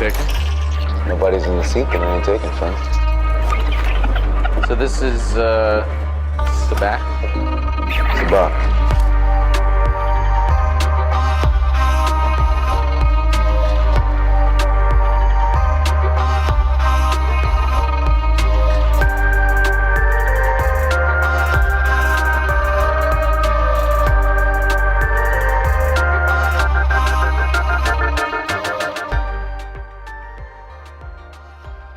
take? Nobody's in the seat, then I ain't taking, son. So this is, Sabacc? Sabacc.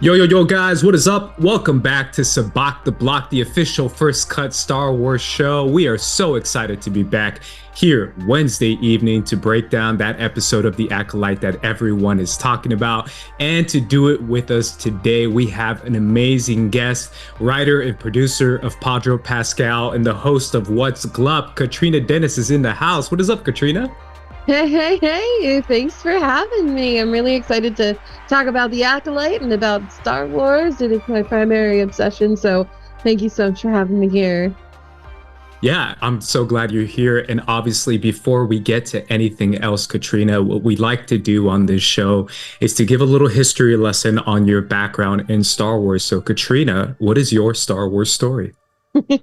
Yo, guys, what is up? Welcome back to Sabacc the Block, the official First Cut Star Wars show. We are so excited to be back here Wednesday evening to break down that episode of the Acolyte that everyone is talking about. And to do it with us today, we have an amazing guest, writer and producer of Padre Pascal and the host of What's Glup. Catrina Dennis is in the house. What is up, Catrina? Hey, thanks for having me. I'm really excited to talk about the Acolyte and about Star Wars. It is my primary obsession, so thank you so much for having me here. Yeah, I'm so glad you're here. And obviously, before we get to anything else, Catrina, what we like to do on this show is to give a little history lesson on your background in Star Wars. So, Catrina, what is your Star Wars story?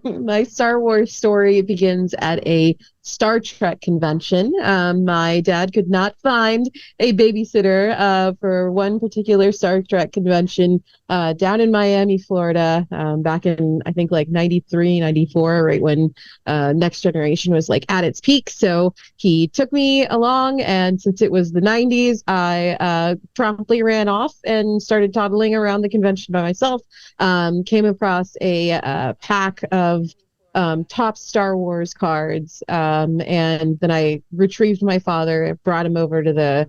My Star Wars story begins at a Star Trek convention. My dad could not find a babysitter for one particular Star Trek convention down in Miami, Florida, back in, I think, like 93, 94, right when Next Generation was like at its peak. So he took me along, and since it was the 90s, I promptly ran off and started toddling around the convention by myself. Came across a pack of top Star Wars cards, and then I retrieved my father, brought him over to the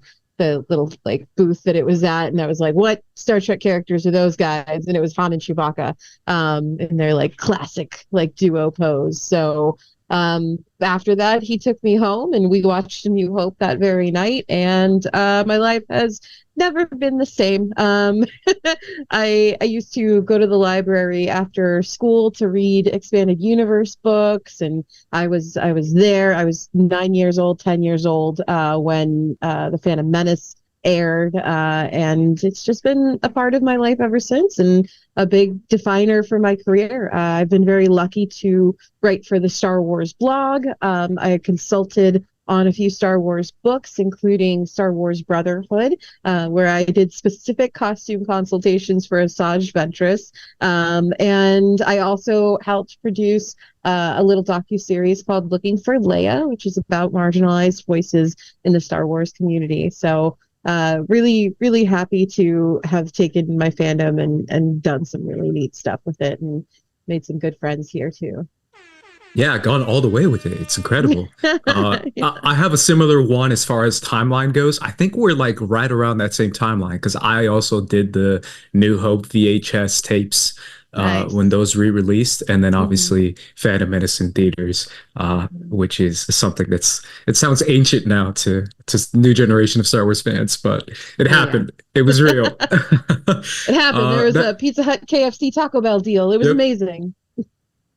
little like booth that it was at, and I was like, what Star Trek characters are those guys? And it was Han and Chewbacca, and they're like classic like duo pose. So after that, he took me home and we watched A New Hope that very night, and my life has never been the same. I used to go to the library after school to read expanded universe books, and I was there. I was 9 years old, 10 years old when The Phantom Menace aired, and it's just been a part of my life ever since, and a big definer for my career. I've been very lucky to write for the Star Wars blog. I consulted on a few Star Wars books, including Star Wars Brotherhood, where I did specific costume consultations for Asajj Ventress. And I also helped produce a little docuseries called Looking for Leia, which is about marginalized voices in the Star Wars community. So really, really happy to have taken my fandom and done some really neat stuff with it, and made some good friends here too. Yeah, gone all the way with it. It's incredible. Yeah. I have a similar one as far as timeline goes. I think we're like right around that same timeline, because I also did the New Hope VHS tapes Nice. when those re-released, and then obviously Phantom Menace in theaters, which is something it sounds ancient now to new generation of Star Wars fans, but it happened. Yeah. It was real. It happened. There was a Pizza Hut KFC Taco Bell deal. It was amazing.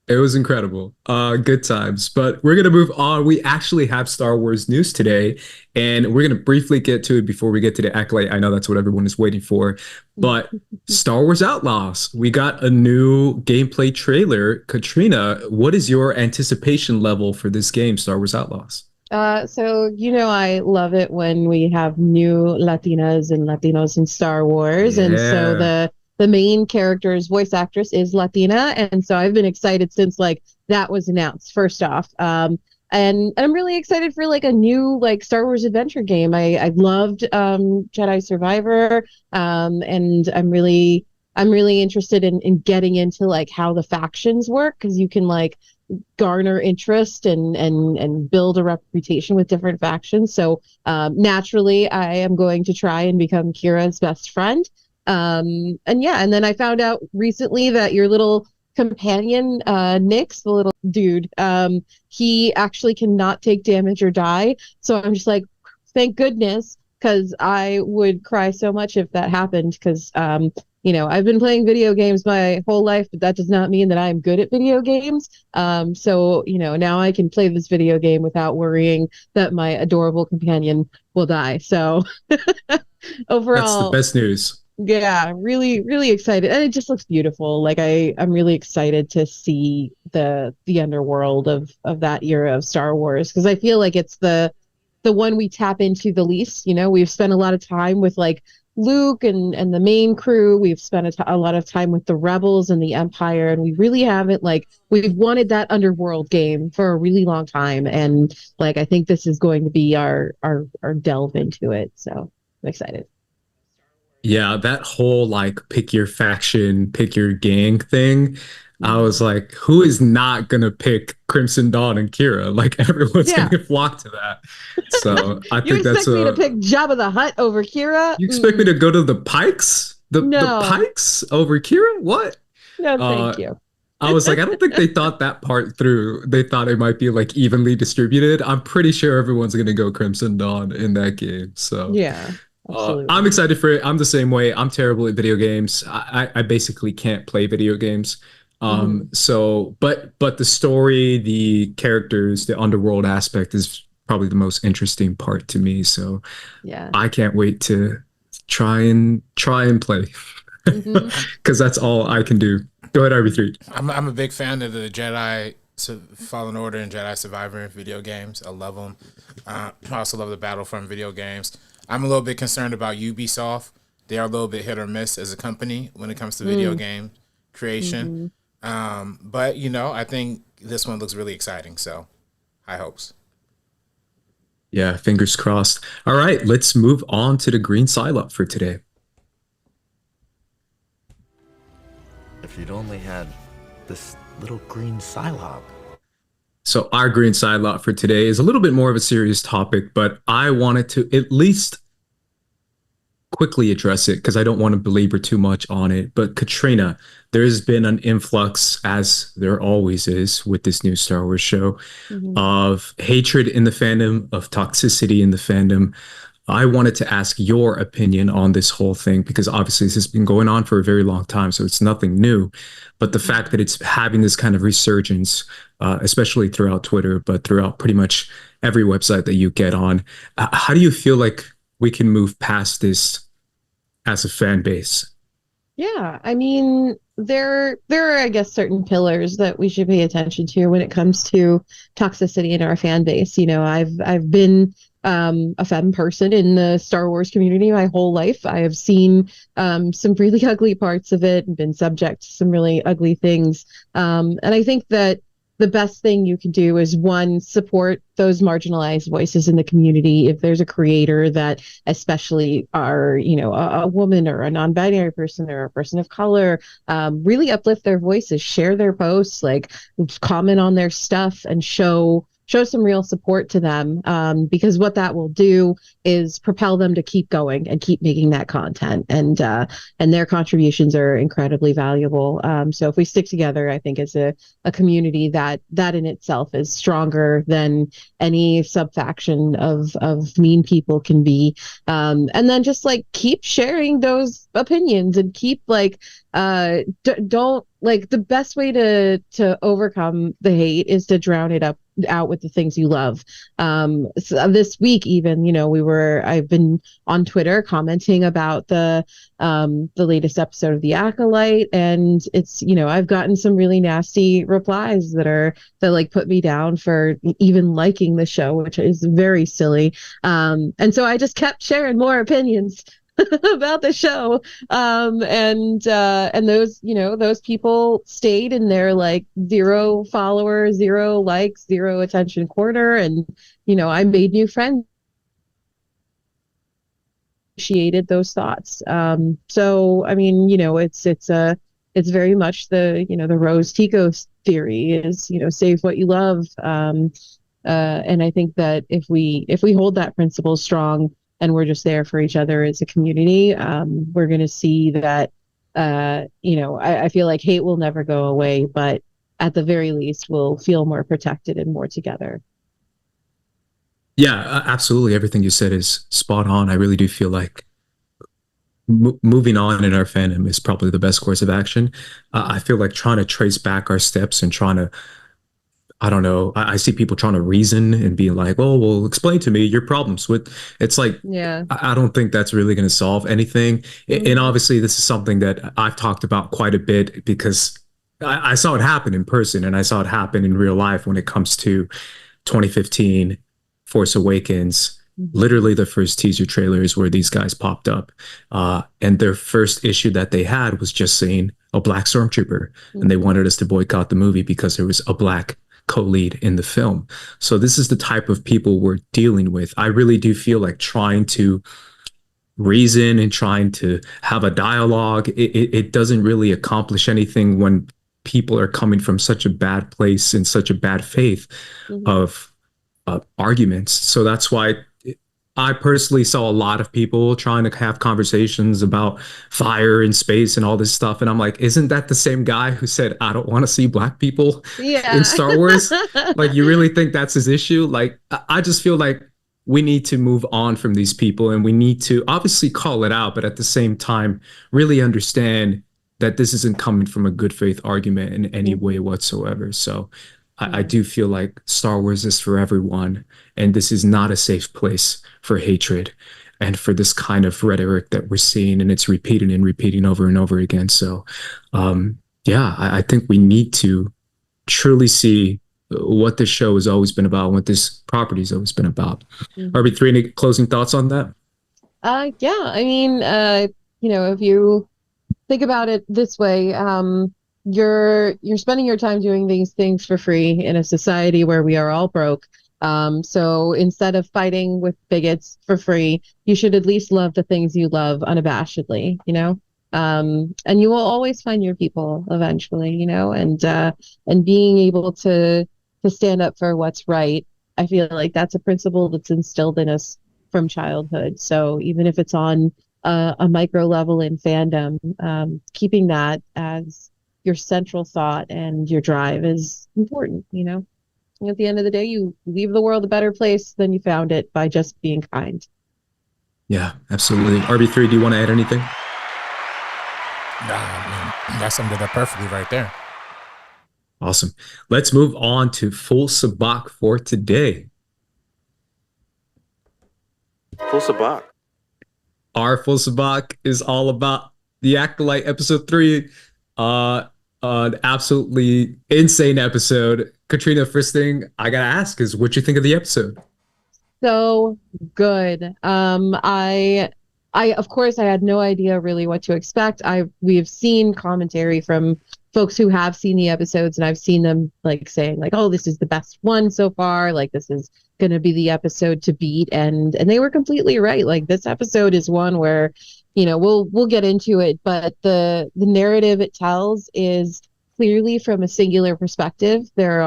It was incredible. Good times. But we're going to move on. We actually have Star Wars news today, and we're going to briefly get to it before we get to the Acolyte. I know that's what everyone is waiting for. But Star Wars Outlaws, we got a new gameplay trailer. Catrina, what is your anticipation level for this game, Star Wars Outlaws? So, I love it when we have new Latinas and Latinos in Star Wars. Yeah. And so the main character's voice actress is Latina, and so I've been excited since like that was announced first off. And I'm really excited for like a new like Star Wars adventure game. I loved Jedi Survivor, and I'm really interested in getting into like how the factions work, because you can like garner interest and build a reputation with different factions. So naturally, I am going to try and become Kira's best friend. And then I found out recently that your little companion, Nix, the little dude, he actually cannot take damage or die. So I'm just like, thank goodness, because I would cry so much if that happened, because I've been playing video games my whole life, but that does not mean that I'm good at video games. So now I can play this video game without worrying that my adorable companion will die. So That's the Overall, best news. yeah, really, really excited, and it just looks beautiful. Like I'm really excited to see the underworld of that era of Star Wars because I feel like it's the one we tap into the least. We've spent a lot of time with like Luke and the main crew. We've spent a lot of time with the Rebels and the Empire, and we really haven't like we've wanted that underworld game for a really long time, and like I think this is going to be our delve into it. So I'm excited. Yeah, that whole like pick your faction, pick your gang thing. I was like, who is not gonna pick Crimson Dawn and Kira? Like everyone's Yeah. gonna flock to that. So I You think that's expect me to a pick Jabba the Hutt over Kira? you expect me to go to the Pikes? The No, Pikes over Kira? What? no, thank Uh you. I was like, I don't think they thought that part through. They thought it might be like evenly distributed. I'm pretty sure everyone's gonna go Crimson Dawn in that game. So Yeah, I'm absolutely. excited for it. I'm the same way. I'm terrible at video games. I basically can't play video games. Hmm. But the story, the characters, the underworld aspect is probably the most interesting part to me. So Yeah. I can't wait to try and play Hmm. because that's all I can do. Go ahead, RB3. I'm a big fan of the Jedi Fallen Order and Jedi Survivor video games. I love them. I also love the Battlefront video games. I'm a little bit concerned about Ubisoft. They are a little bit hit or miss as a company when it comes to video game creation. But, I think this one looks really exciting. So, high hopes. Yeah, fingers crossed. All right, let's move on to the green silo for today. If you'd only had this little green Psylocke. So our green side lot for today is a little bit more of a serious topic, but I wanted to at least quickly address it because I don't want to belabor too much on it. But Catrina, there's been an influx, as there always is with this new Star Wars show, of hatred in the fandom, of toxicity in the fandom. I wanted to ask your opinion on this whole thing because obviously this has been going on for a very long time, so it's nothing new. But the fact that it's having this kind of resurgence, especially throughout Twitter, but throughout pretty much every website that you get on, how do you feel like we can move past this as a fan base? Yeah, I mean, there are, I guess, certain pillars that we should pay attention to when it comes to toxicity in our fan base. I've been a femme person in the Star Wars community my whole life. I have seen some really ugly parts of it and been subject to some really ugly things. And I think that the best thing you can do is one, support those marginalized voices in the community. If there's a creator that especially are, a woman or a non-binary person or a person of color, really uplift their voices, share their posts, like comment on their stuff and show some real support to them, because what that will do is propel them to keep going and keep making that content, and their contributions are incredibly valuable. So if we stick together, I think as a community, that in itself is stronger than any subfaction of mean people can be. And then just like keep sharing those opinions and keep like don't like the best way to overcome the hate is to drown it out with the things you love. So this week even, I've been on Twitter commenting about the latest episode of the Acolyte, and it's, I've gotten some really nasty replies that like put me down for even liking the show, which is very silly. And so I just kept sharing more opinions about the show, and those people stayed in their like 0 followers, 0 likes, 0 attention corner, and I made new friends, appreciated those thoughts. So I mean, it's very much the Rose Tico theory is, save what you love. And I think that if we hold that principle strong and we're just there for each other as a community, we're going to see that, I feel like hate will never go away, but at the very least, we'll feel more protected and more together. Yeah, absolutely. Everything you said is spot on. I really do feel like moving on in our fandom is probably the best course of action. I feel like trying to trace back our steps and trying to I don't know. I see people trying to reason and be like, "Oh, well, explain to me your problems with." It's like Yeah. I don't think that's really going to solve anything. And obviously, this is something that I've talked about quite a bit because I saw it happen in person and I saw it happen in real life when it comes to 2015 Force Awakens. Literally, the first teaser trailers where these guys popped up, and their first issue that they had was just saying a black stormtrooper, and they wanted us to boycott the movie because there was a black co-lead in the film. So this is the type of people we're dealing with. I really do feel like trying to reason and trying to have a dialogue, it doesn't really accomplish anything when people are coming from such a bad place and such a bad faith of arguments. So that's why I personally saw a lot of people trying to have conversations about fire and space and all this stuff. And I'm like, isn't that the same guy who said, I don't want to see black people in Star Wars? Like, you really think that's his issue? Like, I just feel like we need to move on from these people and we need to obviously call it out, but at the same time, really understand that this isn't coming from a good faith argument in any way whatsoever. So I do feel like Star Wars is for everyone, and this is not a safe place for hatred and for this kind of rhetoric that we're seeing, and it's repeating and repeating over and over again. So, I think we need to truly see what this show has always been about, what this property has always been about. RB3, any closing thoughts on that? Yeah, I mean, if you think about it this way, you're spending your time doing these things for free in a society where we are all broke. So instead of fighting with bigots for free, you should at least love the things you love unabashedly, and you will always find your people eventually, and being able to stand up for what's right. I feel like that's a principle that's instilled in us from childhood. So even if it's on a micro level in fandom, keeping that as your central thought and your drive is important, At the end of the day, you leave the world a better place than you found it by just being kind. Yeah, absolutely. RB3, do you want to add anything? That summed it up perfectly right there. Awesome. Let's move on to full Sabacc for today. Full Sabacc. Our full Sabacc is all about the Acolyte episode 3. An absolutely insane episode. Catrina, first thing I gotta ask is what you think of the episode. So good. I of course I had no idea really what to expect. We've seen commentary from folks who have seen the episodes, and I've seen them like saying like, oh, this is the best one so far, like this is gonna be the episode to beat, and they were completely right. Like this episode is one where we'll get into it, but the narrative it tells is clearly from a singular perspective. I've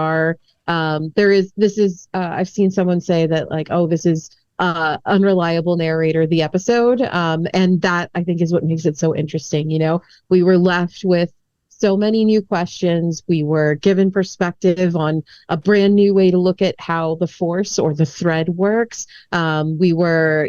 seen someone say that like, oh, this is unreliable narrator, the episode. And that I think is what makes it so interesting. We were left with so many new questions. We were given perspective on a brand new way to look at how the Force or the thread works. We were,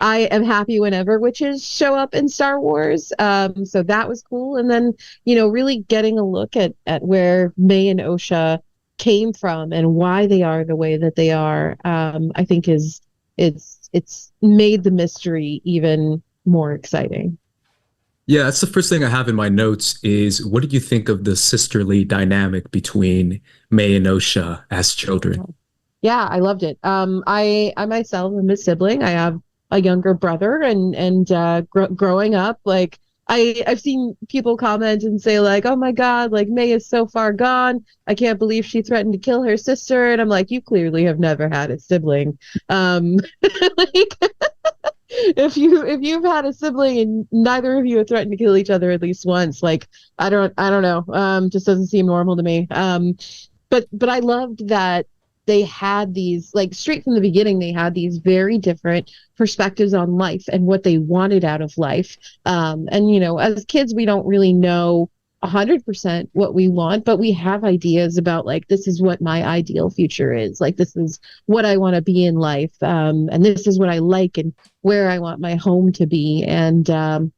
I am happy whenever witches show up in Star Wars. So that was cool. And then, really getting a look at where May and Osha came from and why they are the way that they are, I think it's made the mystery even more exciting. Yeah, that's the first thing I have in my notes is what did you think of the sisterly dynamic between May and Osha as children? Yeah, I loved it. I myself am a sibling. I have a younger brother, and growing up, like I've seen people comment and say like, oh my God, like May is so far gone. I can't believe she threatened to kill her sister. And I'm like, you clearly have never had a sibling. Like, if you've had a sibling and neither of you have threatened to kill each other at least once, like I don't know, just doesn't seem normal to me. But I loved that they had these, like straight from the beginning, they had these very different perspectives on life and what they wanted out of life. And as kids, we don't really know 100% what we want, but we have ideas about like, this is what my ideal future is. Like, this is what I want to be in life. And this is what I like and where I want my home to be. And I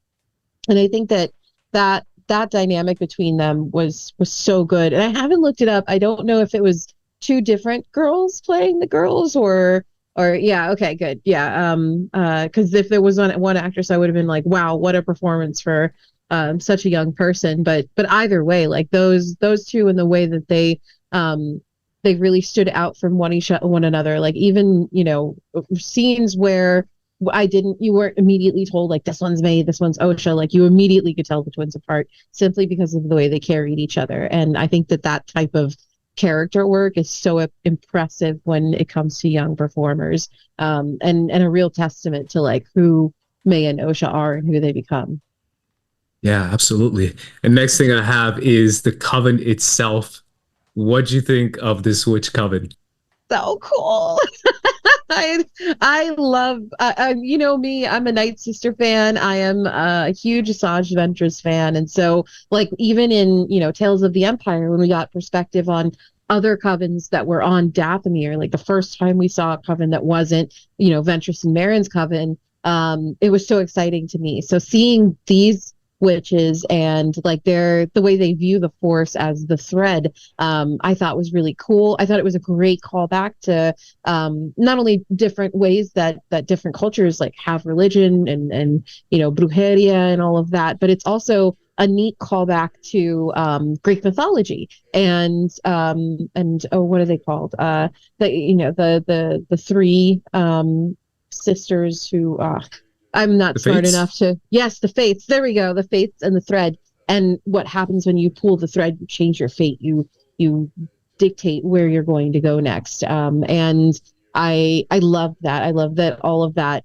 think that dynamic between them was so good. And I haven't looked it up. I don't know if it was two different girls playing the girls, or yeah, okay, good, yeah, because if there was one actress, I would have been like, wow, what a performance for such a young person. But either way, like those two and the way that they really stood out from one another. Like even scenes where you weren't immediately told like this one's May, this one's Osha. Like you immediately could tell the twins apart simply because of the way they carried each other. And I think that type of character work is so impressive when it comes to young performers, and a real testament to like who May and Osha are and who they become. Yeah, absolutely. And next thing I have is the coven itself. What'd you think of this witch coven? So cool. I love me, I'm a Night Sister fan. I am a huge Asajj Ventress fan, and so like even in Tales of the Empire, when we got perspective on other covens that were on Dathomir, like the first time we saw a coven that wasn't Ventress and Marin's coven, it was so exciting to me. So seeing these witches and like the way they view the Force as the thread, I thought was really cool. I thought it was a great callback to not only different ways that different cultures like have religion and brujeria and all of that, but it's also a neat callback to Greek mythology and what are they called? The three sisters who I'm not smart enough to. Yes, the fates. There we go. The fates and the thread. And what happens when you pull the thread? You change your fate. You dictate where you're going to go next. And I love that. I love that all of that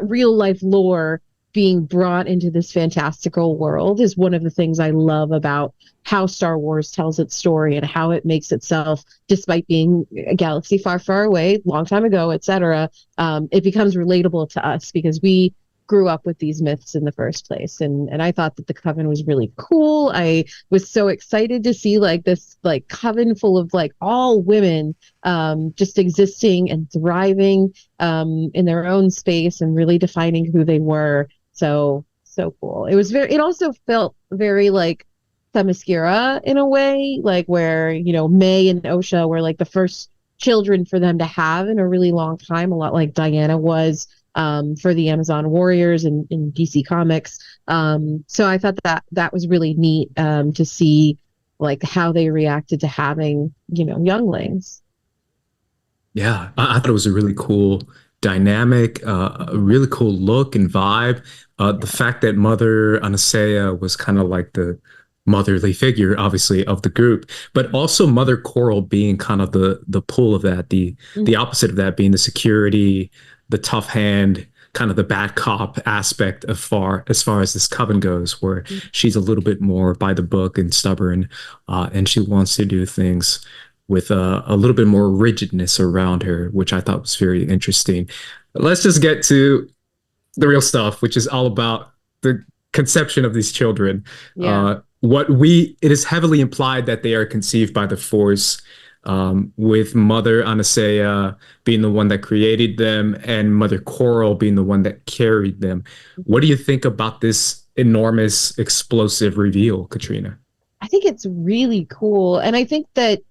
real life lore being brought into this fantastical world is one of the things I love about how Star Wars tells its story and how it makes itself, despite being a galaxy far, far away, long time ago, etc. It becomes relatable to us because we grew up with these myths in the first place, and I thought that the coven was really cool. I was so excited to see like this like coven full of like all women just existing and thriving in their own space and really defining who they were. So cool. It also felt very like Themyscira in a way, like where May and Osha were like the first children for them to have in a really long time, a lot like Diana was for the Amazon warriors in DC Comics. So I thought that was really neat to see like how they reacted to having younglings. Yeah, I thought it was a really cool dynamic, a really cool look and vibe. The fact that Mother Anastasia was kind of like the motherly figure, obviously, of the group, but also Mother Coral being kind of the pull of that, the opposite of that being the security, the tough hand, kind of the bad cop aspect as far as this coven goes, where she's a little bit more by the book and stubborn, and she wants to do things with a little bit more rigidness around her, which I thought was very interesting. Let's just get to the real stuff, which is all about the conception of these children. Yeah. It is heavily implied that they are conceived by the Force, with Mother Anastasia being the one that created them and Mother Coral being the one that carried them. What do you think about this enormous, explosive reveal, Catrina? I think it's really cool. And I think that,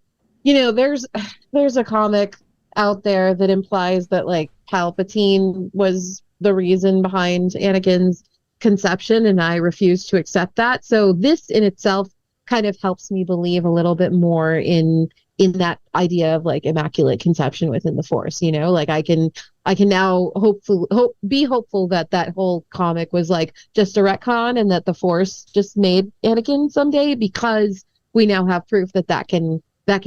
there's a comic out there that implies that like Palpatine was the reason behind Anakin's conception, and I refuse to accept that. So this in itself kind of helps me believe a little bit more in that idea of like immaculate conception within the Force. Like I can now be hopeful that whole comic was like just a retcon and that the Force just made Anakin someday, because we now have proof that can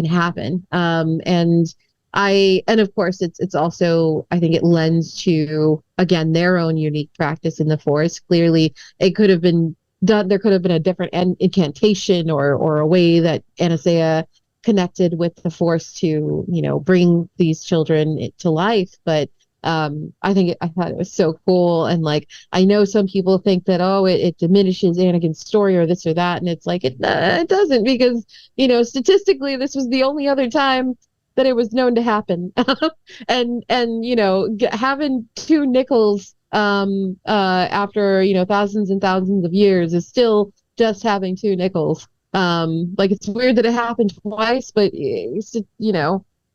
happen. And of course it's also, I think it lends to, again, their own unique practice in the Force. Clearly it could have been done. There could have been a different incantation or a way that Anastasia connected with the Force to, bring these children to life. But I thought it was so cool. And like, I know some people think that, it diminishes Anakin's story or this or that. And it's like, it doesn't, because, statistically, this was the only other time that it was known to happen. and having two nickels after, thousands and thousands of years is still just having two nickels. Like, it's weird that it happened twice, but it's,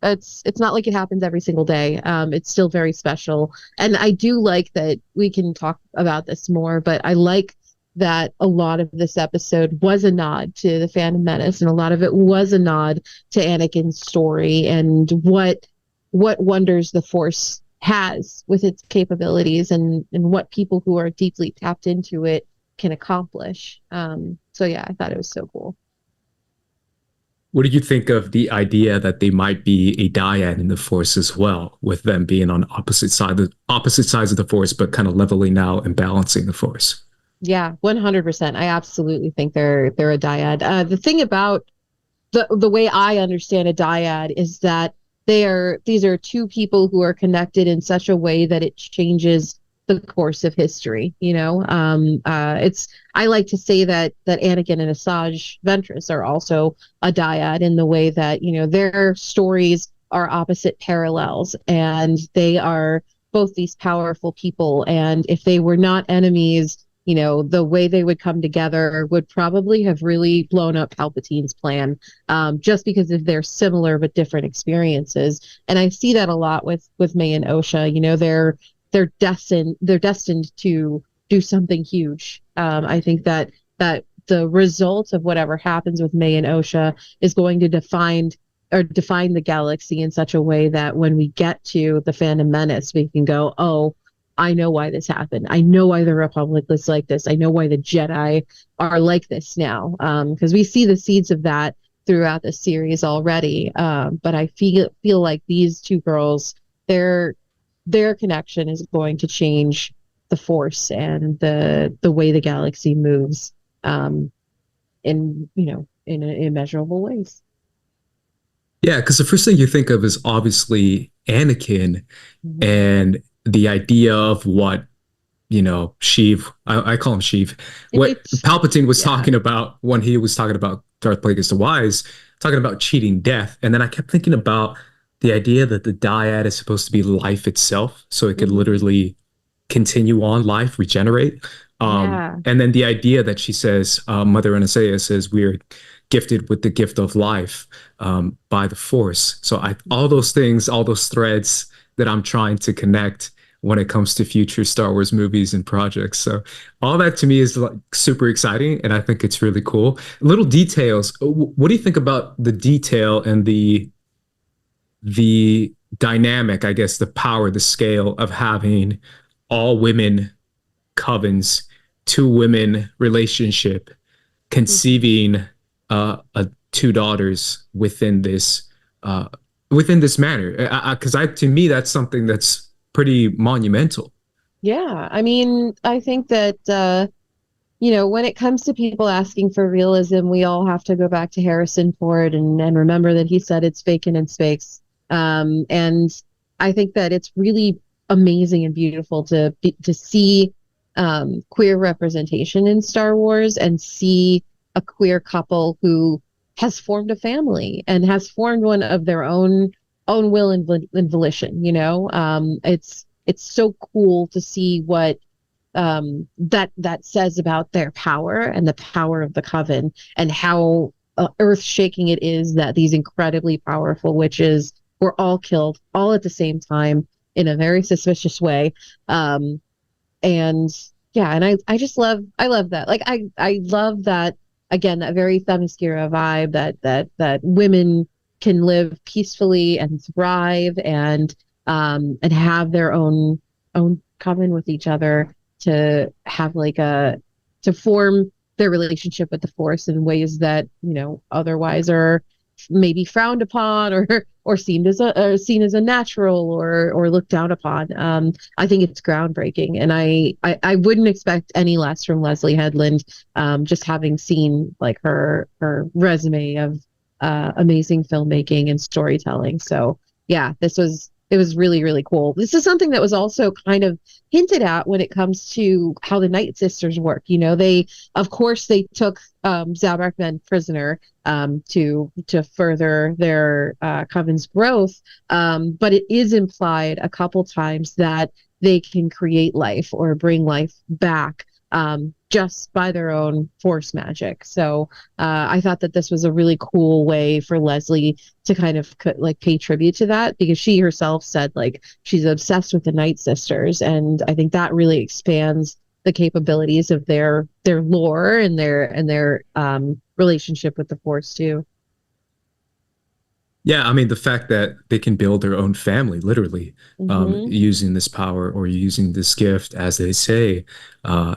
It's not like it happens every single day. It's still very special. And I do like that we can talk about this more, but I like that a lot of this episode was a nod to the Phantom Menace, and a lot of it was a nod to Anakin's story and what wonders the Force has with its capabilities, and what people who are deeply tapped into it can accomplish. So yeah, I thought it was so cool. What do you think of the idea that they might be a dyad in the Force as well, with them being on opposite sides of the Force, but kind of leveling out and balancing the Force? Yeah, 100%. I absolutely think they're a dyad. The thing about the way I understand a dyad is that these are two people who are connected in such a way that it changes the course of history. I like to say that Anakin and Asajj Ventress are also a dyad in the way that their stories are opposite parallels, and they are both these powerful people. And if they were not enemies, the way they would come together would probably have really blown up Palpatine's plan, just because of their similar but different experiences. And I see that a lot with May and Osha. They're destined to do something huge. I think that the result of whatever happens with May and Osha is going to define the galaxy in such a way that when we get to the Phantom Menace, we can go, oh, I know why this happened. I know why the Republic was like this. I know why the Jedi are like this now. Because we see the seeds of that throughout the series already. But I feel like these two girls, their connection is going to change the Force and the way the galaxy moves, in immeasurable ways. Yeah, because the first thing you think of is obviously Anakin, and the idea of what Sheev, I call him Sheev, what Palpatine was talking about when he was talking about Darth Plagueis the Wise, talking about cheating death. And then I kept thinking about the idea that the dyad is supposed to be life itself, so it could literally continue on, life, regenerate. And then the idea that she says, Mother Anastasia says, we're gifted with the gift of life by the Force. So all those things, all those threads that I'm trying to connect when it comes to future Star Wars movies and projects. So all that to me is like super exciting, and I think it's really cool. Little details. What do you think about the detail and the dynamic, I guess, the power, the scale of having all women covens, 2 women relationship, conceiving two daughters within this manner? Because to me, that's something that's pretty monumental. Yeah, I mean, I think that when it comes to people asking for realism, we all have to go back to Harrison Ford and remember that he said it's vacant in space. And I think that it's really amazing and beautiful to see queer representation in Star Wars, and see a queer couple who has formed a family and has formed one of their own will and volition. It's so cool to see what that says about their power and the power of the Coven, and how earth-shaking it is that these incredibly powerful witches were all killed all at the same time in a very suspicious way. And I just love that. Like I love that, again, that very Themyscira vibe, that women can live peacefully and thrive and have their own coven with each other, to have to form their relationship with the Force in ways that otherwise are maybe frowned upon or seen as a natural or looked down upon. I think it's groundbreaking, and I wouldn't expect any less from Leslie Headland, just having seen her resume of amazing filmmaking and storytelling. So yeah, it was really, really cool. This is something that was also kind of hinted at when it comes to how the Night Sisters work. They took Sabacc Ben prisoner to further their coven's growth, but it is implied a couple times that they can create life or bring life back just by their own force magic. So I thought that this was a really cool way for Leslie to kind of like pay tribute to that, because she herself said like she's obsessed with the Night Sisters, and I think that really expands the capabilities of their lore and their relationship with the Force too. Yeah, I mean, the fact that they can build their own family, literally, using this power or using this gift, as they say, I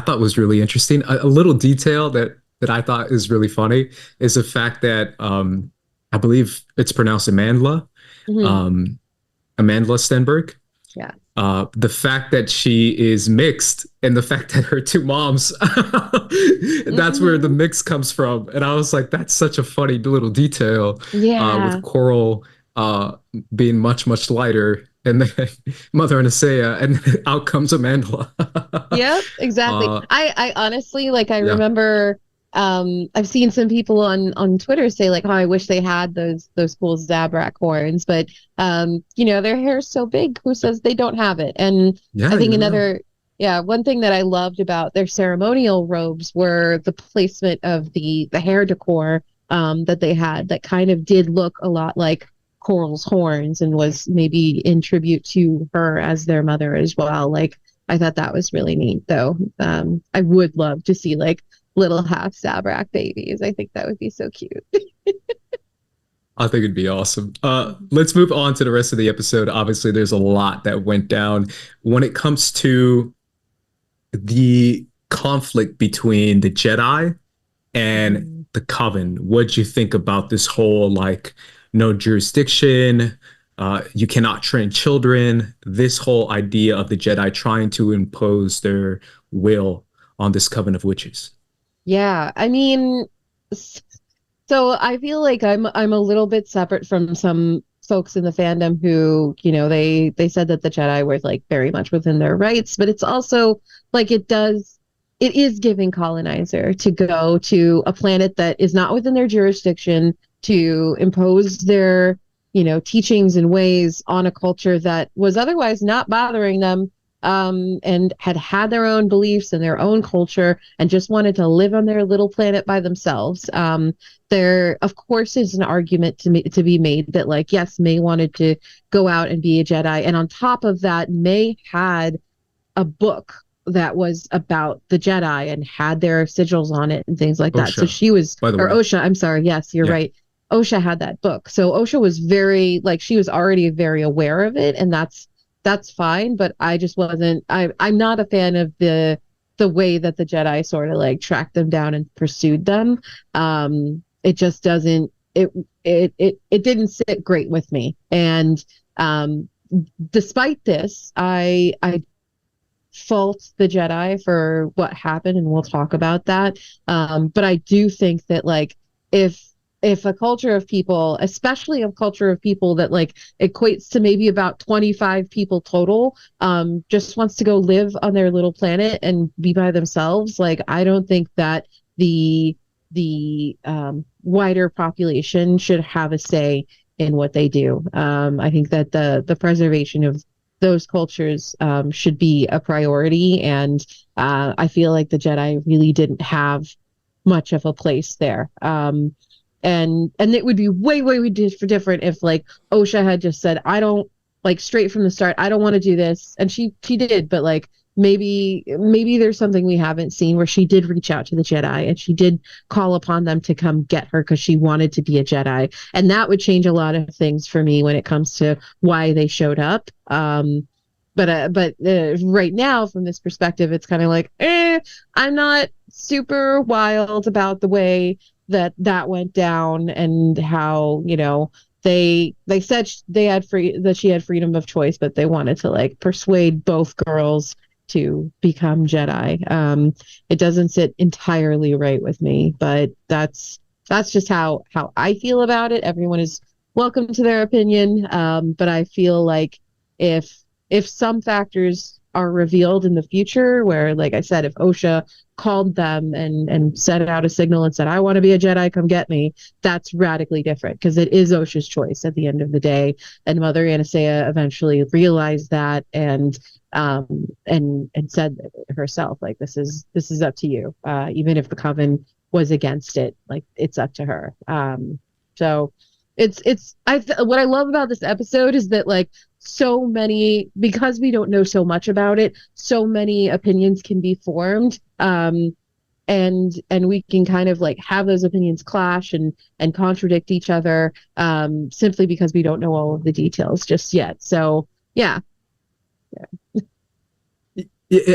thought was really interesting. A little detail that I thought is really funny is the fact that I believe it's pronounced Amandla, Amandla Stenberg. Yeah. The fact that she is mixed and the fact that her two moms, that's where the mix comes from. And I was like, that's such a funny little detail. Yeah. With Coral being much, much lighter, and then Mother Anasea, and out comes Amandla. Yep, exactly. I honestly, like, I remember I've seen some people on Twitter say like, oh, I wish they had those cool Zabrak horns, but you know, their hair is so big, who says they don't have it? And I think one thing that I loved about their ceremonial robes were the placement of the hair decor that they had that kind of did look a lot like Coral's horns, and was maybe in tribute to her as their mother as well. Like, I thought that was really neat, though. I would love to see like little half Sabacc babies. I think that would be so cute. I think it'd be awesome. Let's move on to the rest of the episode. Obviously, there's a lot that went down when it comes to the conflict between the Jedi and the Coven. What'd you think about this whole, like, no jurisdiction, you cannot train children, this whole idea of the Jedi trying to impose their will on this Coven of Witches? Yeah, I mean, so I feel like I'm a little bit separate from some folks in the fandom who, you know, they said that the Jedi were like very much within their rights, but it's also like it is giving colonizer to go to a planet that is not within their jurisdiction, to impose their, you know, teachings and ways on a culture that was otherwise not bothering them, and had their own beliefs and their own culture, and just wanted to live on their little planet by themselves. There, of course, is an argument to be made that, like, yes, May wanted to go out and be a Jedi, and on top of that, May had a book that was about the Jedi and had their sigils on it and things like that. So she was, or Osha, I'm sorry, yes, you're right. Osha had that book. So Osha was very, like, she was already very aware of it, and that's fine, but I just wasn't, I'm not a fan of the way that the Jedi sort of like tracked them down and pursued them. It just doesn't, it didn't sit great with me. And despite this, I fault the Jedi for what happened, and we'll talk about that. But I do think that, like, if a culture of people, especially a culture of people that like equates to maybe about 25 people total, just wants to go live on their little planet and be by themselves, like, I don't think that the wider population should have a say in what they do. I think that the preservation of those cultures should be a priority, and I feel like the Jedi really didn't have much of a place there. And it would be way different if, like, Osha had just said, I don't, like, straight from the start, I don't want to do this. And she did, but like maybe there's something we haven't seen where she did reach out to the Jedi and she did call upon them to come get her because she wanted to be a Jedi. And that would change a lot of things for me when it comes to why they showed up. But right now, from this perspective, it's kind of like, I'm not super wild about the way that went down, and how, you know, they said that she had freedom of choice, but they wanted to like persuade both girls to become Jedi. It doesn't sit entirely right with me, but that's just how I feel about it. Everyone is welcome to their opinion, but I feel like if some factors are revealed in the future, where, like I said, if Osha called them and sent out a signal and said, I want to be a Jedi, come get me, that's radically different, because it is Osha's choice at the end of the day. And Mother Anasea eventually realized that, and and said herself, like, this is up to you. Even if the coven was against it, like, it's up to her. So what I love about this episode is that, like, so many, because we don't know so much about it, so many opinions can be formed. And we can kind of like have those opinions clash and contradict each other, simply because we don't know all of the details just yet. So yeah.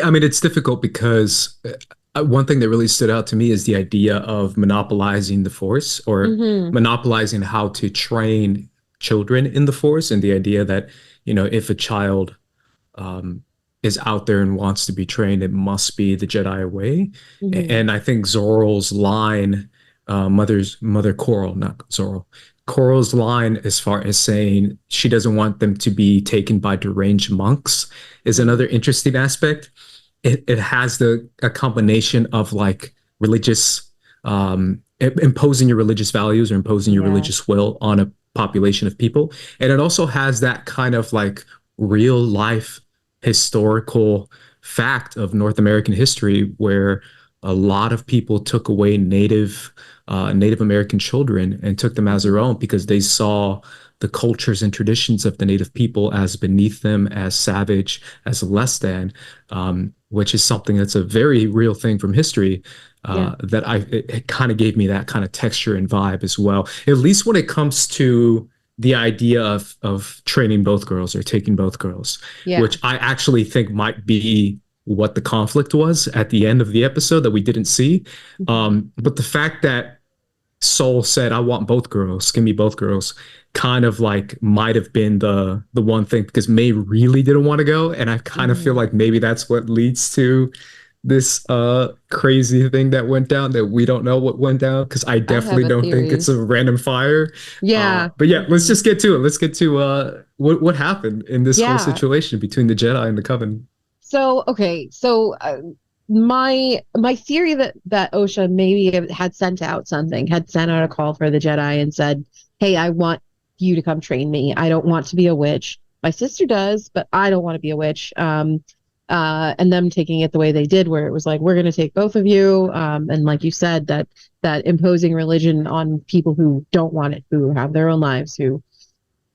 I mean, it's difficult because one thing that really stood out to me is the idea of monopolizing the Force, or monopolizing how to train children in the Force, and the idea that, if a child is out there and wants to be trained, it must be the Jedi way. And I think Zoral's line, Mother Coral, not Zoral, Coral's line, as far as saying she doesn't want them to be taken by deranged monks, is another interesting aspect. It has a combination of like religious, imposing your religious values or imposing your religious will on a population of people. And it also has that kind of like real life historical fact of North American history, where a lot of people took away Native American children and took them as their own, because they saw the cultures and traditions of the Native people as beneath them, as savage, as less than, which is something that's a very real thing from history. That it kind of gave me that kind of texture and vibe as well, at least when it comes to the idea of training both girls or taking both girls, which I actually think might be what the conflict was at the end of the episode that we didn't see. But the fact that Soul said, I want both girls, give me both girls, kind of like might have been the one thing, because May really didn't want to go. And I kind of feel like maybe that's what leads to this crazy thing that went down, that we don't know what went down, because I definitely don't think it's a random fire. But yeah, let's just get to it. Let's get to what happened in this whole situation between the Jedi and the Coven. So my theory that Osha maybe had sent out a call for the Jedi and said, hey, I want you to come train me. I don't want to be a witch. My sister does, but I don't want to be a witch. And them taking it the way they did, where it was like, we're going to take both of you. And like you said, that imposing religion on people who don't want it, who have their own lives, who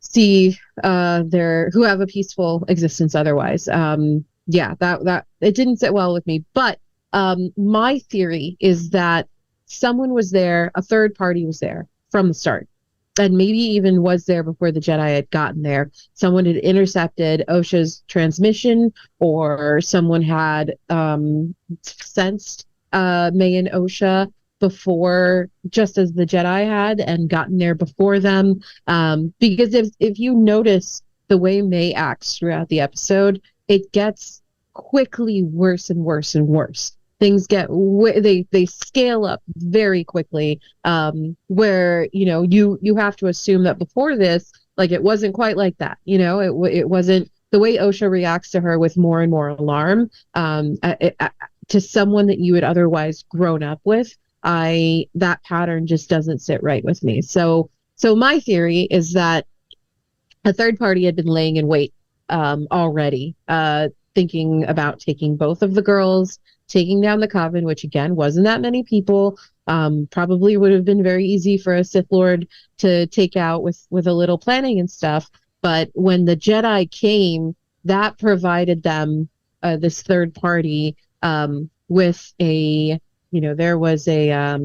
see who have a peaceful existence otherwise. That it didn't sit well with me. But my theory is that someone was there, a third party was there from the start, and maybe even was there before the Jedi had gotten there. Someone had intercepted Osha's transmission, or someone had sensed May and Osha before, just as the Jedi had, and gotten there before them. Because if you notice the way May acts throughout the episode, it gets quickly worse and worse and worse. Things get they scale up very quickly, where you have to assume that before this, like, it wasn't quite like that. It wasn't the way Osha reacts to her with more and more alarm, to someone that you had otherwise grown up with. That pattern just doesn't sit right with me. So my theory is that a third party had been laying in wait already, thinking about taking both of the girls, taking down the Coven, which again wasn't that many people. Probably would have been very easy for a Sith Lord to take out with a little planning and stuff. But when the Jedi came, that provided them, this third party, with a, there was a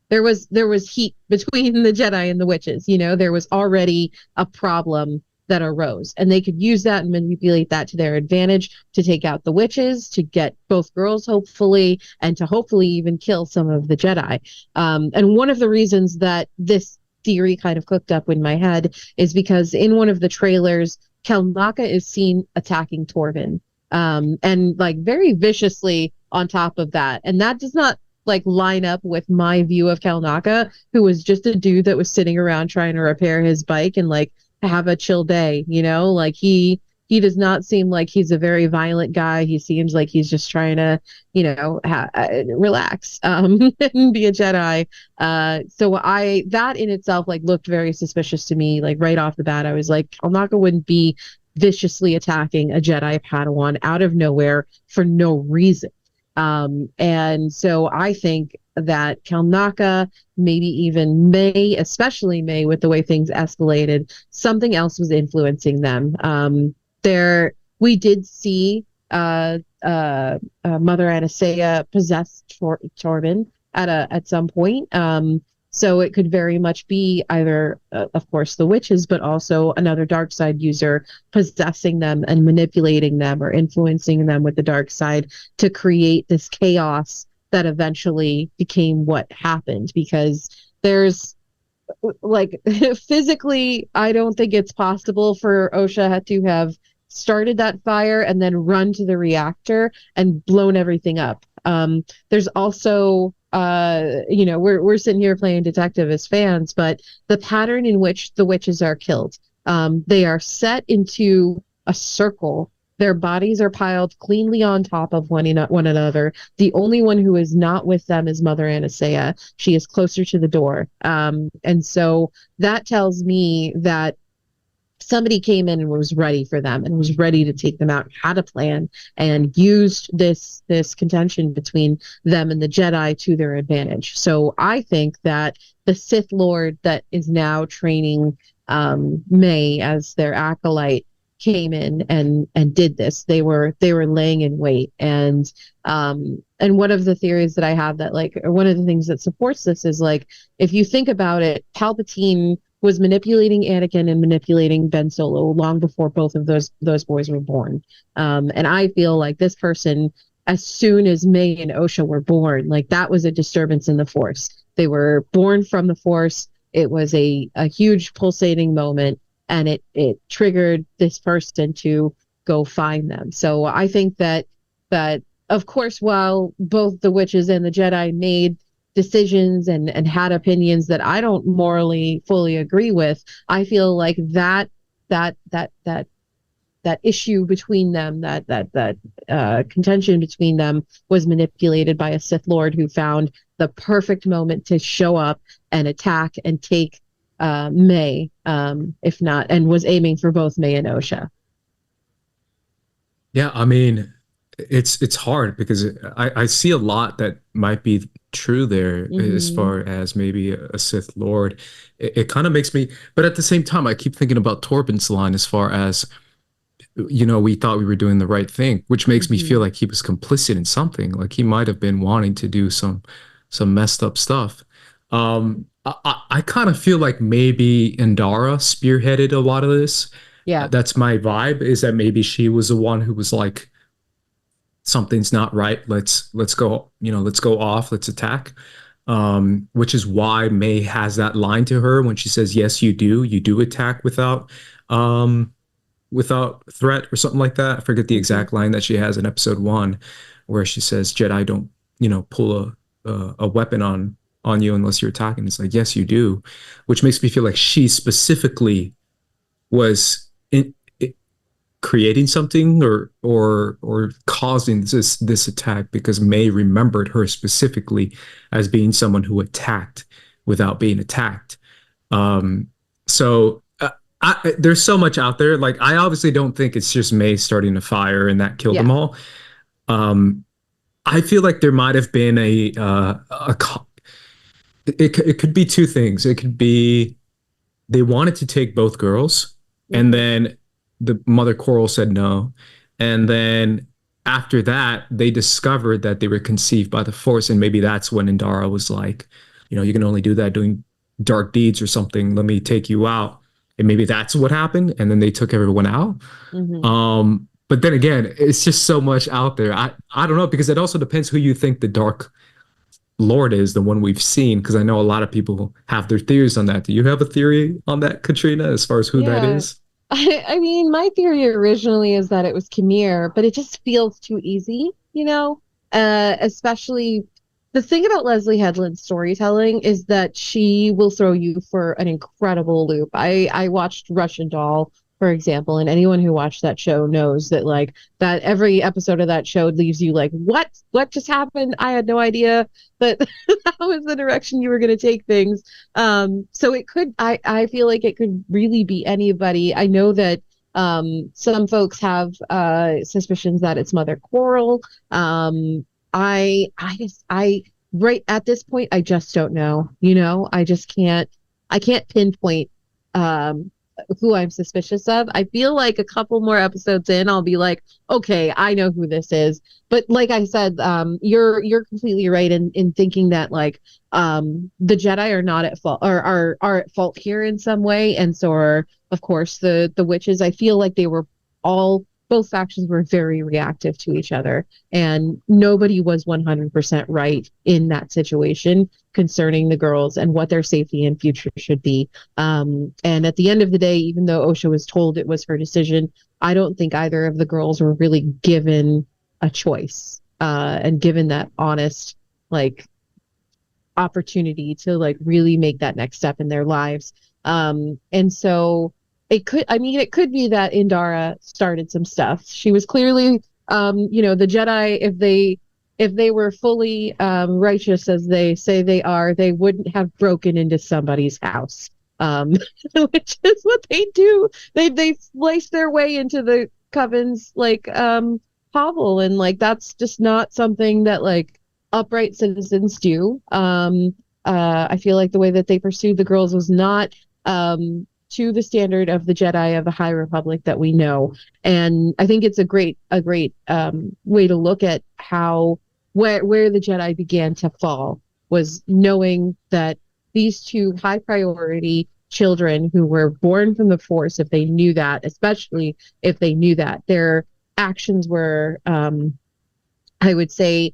there was heat between the Jedi and the witches. There was already a problem that arose, and they could use that and manipulate that to their advantage to take out the witches, to get both girls, hopefully, and to hopefully even kill some of the Jedi. And one of the reasons that this theory kind of cooked up in my head is because in one of the trailers, Kelnaka is seen attacking Torvin, and like very viciously on top of that. And that does not like line up with my view of Kelnaka, who was just a dude that was sitting around trying to repair his bike and like have a chill day. Like he does not seem like he's a very violent guy. He seems like he's just trying to relax, and be a Jedi. So that in itself like looked very suspicious to me. Like right off the bat, I was like, Kelnaka wouldn't be viciously attacking a Jedi Padawan out of nowhere for no reason. And so I think that Kalnaka, maybe even May, especially May, with the way things escalated, something else was influencing them. We did see Mother Anastasia possess Torben at some point. So it could very much be either, of course, the witches, but also another dark side user possessing them and manipulating them or influencing them with the dark side to create this chaos that eventually became what happened. Because there's like physically, I don't think it's possible for Osha to have started that fire and then run to the reactor and blown everything up. There's also we're sitting here playing detective as fans, but the pattern in which the witches are killed, they are set into a circle. Their bodies are piled cleanly on top of one another. The only one who is not with them is Mother Anastasia. She is closer to the door. And so that tells me that somebody came in and was ready for them and was ready to take them out, had a plan, and used this contention between them and the Jedi to their advantage. So I think that the Sith Lord that is now training May as their acolyte came in and did this. They were laying in wait. And one of the theories that I have, that like one of the things that supports this is, like, if you think about it, Palpatine was manipulating Anakin and manipulating Ben Solo long before both of those boys were born. And I feel like this person, as soon as May and Osha were born, like, that was a disturbance in the Force. They were born from the Force. It was a huge pulsating moment, and it triggered this person to go find them. So I think that of course, while both the witches and the Jedi made decisions and had opinions that I don't morally fully agree with, I feel like that issue between them, that contention between them, was manipulated by a Sith Lord who found the perfect moment to show up and attack and take May, if not, and was aiming for both May and Osha. Yeah, I mean, it's hard because I see a lot that might be true there, as far as maybe a Sith Lord. It kind of makes me, but at the same time, I keep thinking about Torben's line as far as, we thought we were doing the right thing, which makes me feel like he was complicit in something. Like he might have been wanting to do some messed up stuff. I kind of feel like maybe Indara spearheaded a lot of this. Yeah, that's my vibe, is that maybe she was the one who was like, something's not right. Let's go, let's go off. Let's attack. Which is why May has that line to her when she says, yes, you do attack without threat or something like that. I forget the exact line that she has in episode 1, where she says, Jedi don't, pull a weapon on you unless you're attacking. It's like, yes, you do, which makes me feel like she specifically was creating something or causing this attack, because May remembered her specifically as being someone who attacked without being attacked. So there's so much out there. Like, I obviously don't think it's just May starting a fire and that killed them all. I feel like there might have been it could be two things. It could be they wanted to take both girls, and then the Mother Coral said no. And then after that, they discovered that they were conceived by the Force. And maybe that's when Indara was like, you can only do that doing dark deeds or something. Let me take you out. And maybe that's what happened. And then they took everyone out. But then again, it's just so much out there. I don't know, because it also depends who you think the Dark Lord is, the one we've seen, because I know a lot of people have their theories on that. Do you have a theory on that, Catrina, as far as who that is? I mean, my theory originally is that it was Khmer, but it just feels too easy, especially the thing about Leslie Headland's storytelling is that she will throw you for an incredible loop. I watched Russian Doll, for example, and anyone who watched that show knows that, like, that every episode of that show leaves you like, what just happened? I had no idea that that was the direction you were going to take things. So it could, I feel like it could really be anybody. I know that Some folks have suspicions that it's Mother Coral. I right at this point, I just don't know. I just can't. I can't pinpoint who I'm suspicious of. I feel like a couple more episodes in, I'll be like, okay, I know who this is. But like I said, you're completely right in thinking that like the Jedi are not at fault or are at fault here in some way, and so are of course the witches. I feel like they were both factions were very reactive to each other, and nobody was 100% right in that situation concerning the girls and what their safety and future should be. And at the end of the day, even though Osha was told it was her decision, I don't think either of the girls were really given a choice and given that honest like opportunity to like really make that next step in their lives. And so it could be that Indara started some stuff. She was clearly, the Jedi, if they were fully righteous as they say they are, they wouldn't have broken into somebody's house, which is what they do. They slice their way into the Coven's like hovel, and like that's just not something that like upright citizens do. I feel like the way that they pursued the girls was not to the standard of the Jedi of the High Republic that we know. And I think it's a great way to look at how where the Jedi began to fall was knowing that these two high priority children who were born from the Force, if they knew that, especially if they knew that their actions were, I would say,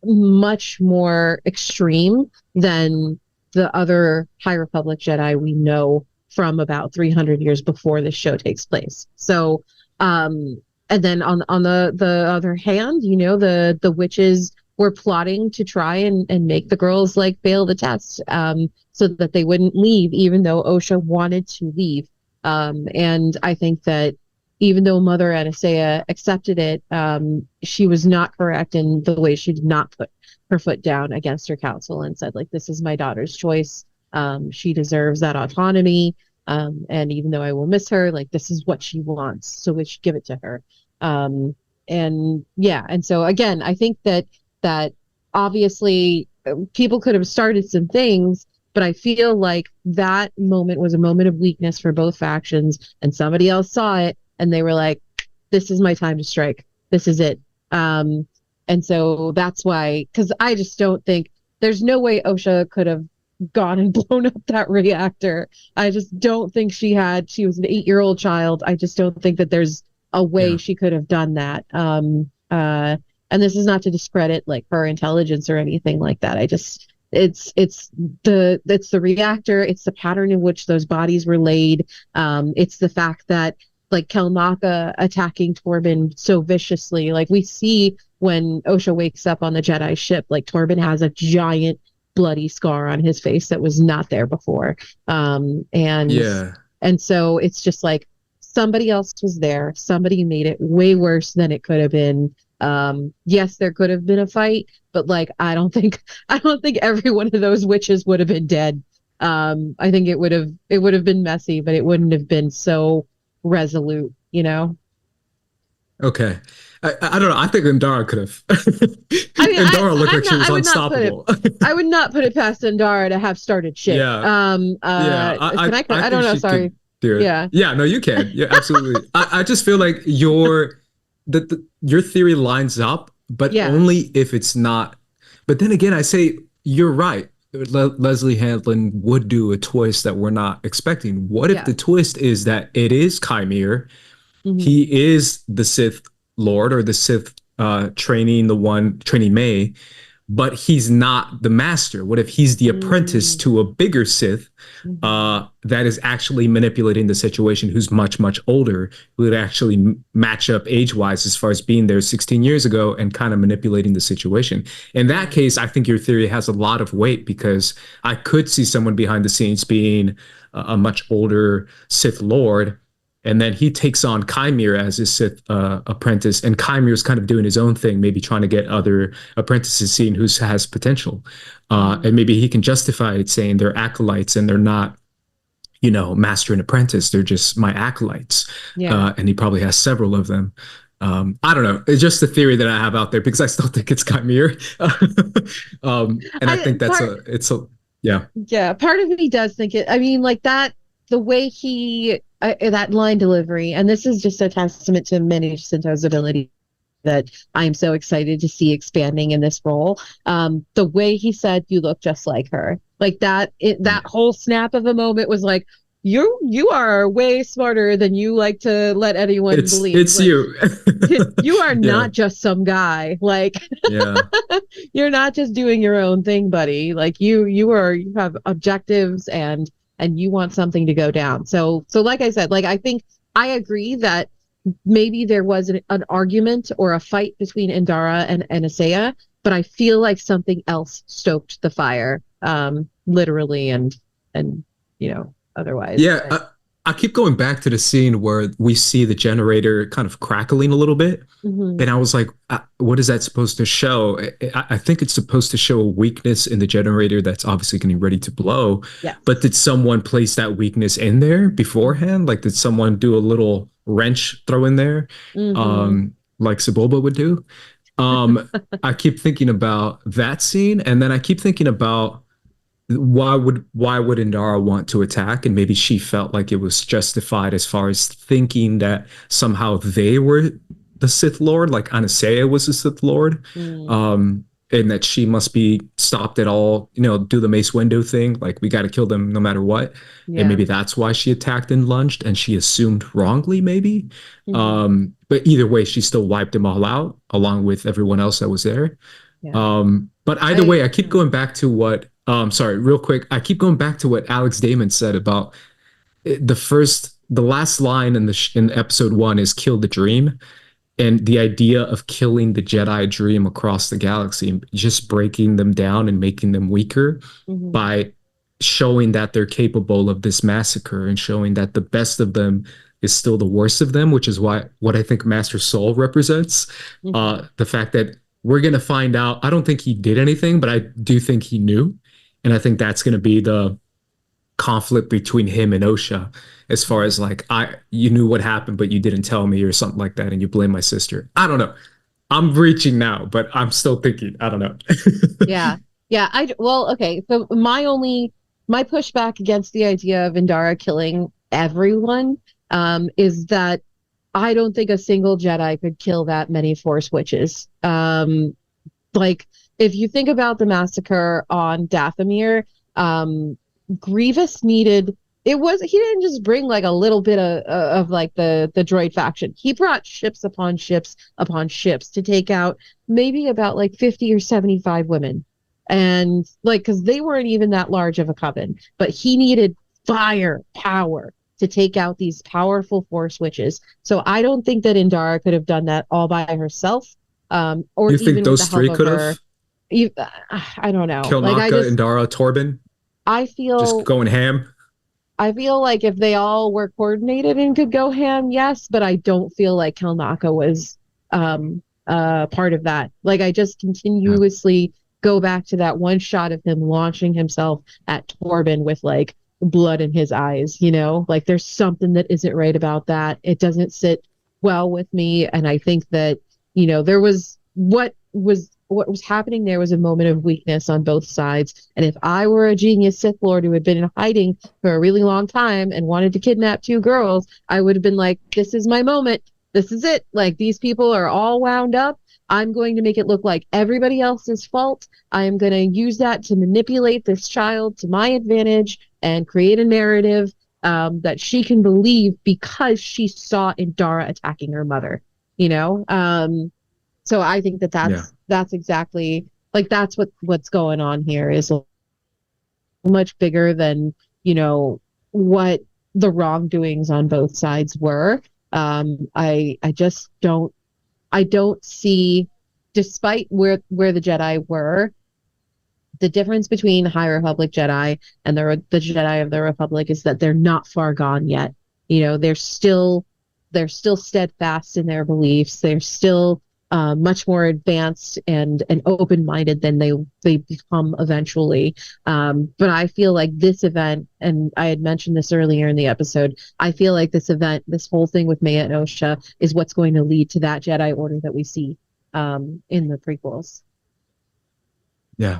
much more extreme than the other High Republic Jedi we know from about 300 years before this show takes place. So, and then on the other hand, the witches were plotting to try and make the girls like fail the test, so that they wouldn't leave, even though Osha wanted to leave. And I think that even though Mother Anastasia accepted it, she was not correct in the way she did not put her foot down against her counsel and said, like, this is my daughter's choice. She deserves that autonomy. And even though I will miss her, like, this is what she wants, so we should give it to her. And so again, I think that obviously people could have started some things, but I feel like that moment was a moment of weakness for both factions, and somebody else saw it and they were like, this is my time to strike. This is it. And so that's why, because I just don't think there's no way Osha could have gone and blown up that reactor. I just don't think she was an 8-year-old child. I just don't think that there's a way she could have done that. And this is not to discredit like her intelligence or anything like that. It's the reactor. It's the pattern in which those bodies were laid. It's the fact that like Kelnaka attacking Torben so viciously, like we see when Osha wakes up on the Jedi ship, like Torben has a giant bloody scar on his face that was not there before. And so it's just like somebody else was there. Somebody made it way worse than it could have been. Yes, there could have been a fight, but like I don't think every one of those witches would have been dead. I think it would have been messy, but it wouldn't have been so resolute, Okay. I don't know. I think Indara could have. Indara looked like she was unstoppable. I would not put it past Indara to have started shit. Yeah. I don't know. Sorry. Yeah. No, you can. Yeah, absolutely. I just feel like your theory lines up, but only if it's not. But then again, I say you're right. Leslie Handlin would do a twist that we're not expecting. What if the twist is that it is Chimere? Mm-hmm. He is the Sith Lord or the Sith training May, but he's not the master. What if he's the apprentice to a bigger Sith that is actually manipulating the situation, who's much, much older, who would actually match up age-wise as far as being there 16 years ago and kind of manipulating the situation? In that case, I think your theory has a lot of weight, because I could see someone behind the scenes being a much older Sith Lord, and then he takes on Chimere as his Sith apprentice, and Chimere's kind of doing his own thing, maybe trying to get other apprentices, seeing who has potential. And maybe he can justify it, saying they're acolytes and they're not, master and apprentice. They're just my acolytes. Yeah. And he probably has several of them. I don't know. It's just a theory that I have out there because I still think it's Chimera. And I think yeah. Yeah, part of me does think it. I mean, like that, the way that line delivery, and this is just a testament to Manny Jacinto's ability that I'm so excited to see expanding in this role. The way he said, "You look just like her," like that. That whole snap of a moment was like, "You are way smarter than you like to let anyone believe." It's like, you. You are not just some guy. Like, yeah. You're not just doing your own thing, buddy. Like you have objectives and you want something to go down. So like I said, like I think I agree that maybe there was an argument or a fight between Indara and Asaya, but I feel like something else stoked the fire, literally and otherwise. Yeah, I keep going back to the scene where we see the generator kind of crackling a little bit. Mm-hmm. And I was like, what is that supposed to show? I think it's supposed to show a weakness in the generator that's obviously getting ready to blow. Yeah. But did someone place that weakness in there beforehand? Like, did someone do a little wrench throw in there, like Sebulba would do? I keep thinking about that scene. And then I keep thinking about why would Indara want to attack? And maybe she felt like it was justified as far as thinking that somehow they were the Sith Lord, like Anasea was the Sith Lord, and that she must be stopped at all, do the Mace Windu thing, like we got to kill them no matter what. Yeah. And maybe that's why she attacked and lunged, and she assumed wrongly, maybe. But either way, she still wiped them all out along with everyone else that was there. Yeah. But either way, I keep going back to what. Sorry, real quick. I keep going back to what Alex Damon said about the last line in episode 1 is "kill the dream," and the idea of killing the Jedi dream across the galaxy, just breaking them down and making them weaker by showing that they're capable of this massacre and showing that the best of them is still the worst of them, which is what I think Master Soul represents. The fact that we're going to find out. I don't think he did anything, but I do think he knew. And I think that's going to be the conflict between him and Osha, as far as like, you knew what happened, but you didn't tell me or something like that. And you blame my sister. I don't know. I'm reaching now, but I'm still thinking, I don't know. Yeah. Okay. So my pushback against the idea of Indara killing everyone is that I don't think a single Jedi could kill that many Force witches. Like, if you think about the massacre on Dathomir, Grievous needed. He didn't just bring like a little bit of like the droid faction. He brought ships upon ships upon ships to take out maybe about like 50 or 75 women, and like because they weren't even that large of a coven, but he needed firepower to take out these powerful Force witches. So I don't think that Indara could have done that all by herself. Or you even think those three could have? I don't know. Kilnaka, Indara, Torben. I feel just going ham. I feel like if they all were coordinated and could go ham, yes, but I don't feel like Kilnaka was part of that. Like I just continuously go back to that one shot of him launching himself at Torben with like blood in his eyes, like there's something that isn't right about that. It doesn't sit well with me. And I think that, there was what was happening there was a moment of weakness on both sides. And if I were a genius Sith Lord who had been in hiding for a really long time and wanted to kidnap 2 girls, I would have been like, this is my moment. This is it. Like, these people are all wound up. I'm going to make it look like everybody else's fault. I am going to use that to manipulate this child to my advantage and create a narrative that she can believe because she saw Indara attacking her mother, So I think that's exactly like that's what's going on here is much bigger than what the wrongdoings on both sides were. I don't see, despite where the Jedi were, the difference between High Republic Jedi and the Jedi of the Republic is that they're not far gone yet. They're still steadfast in their beliefs. They're still much more advanced and open-minded than they become eventually. But I feel like this event, and I had mentioned this earlier in the episode, I feel like this event, this whole thing with Maya and Osha, is what's going to lead to that Jedi Order that we see in the prequels. Yeah.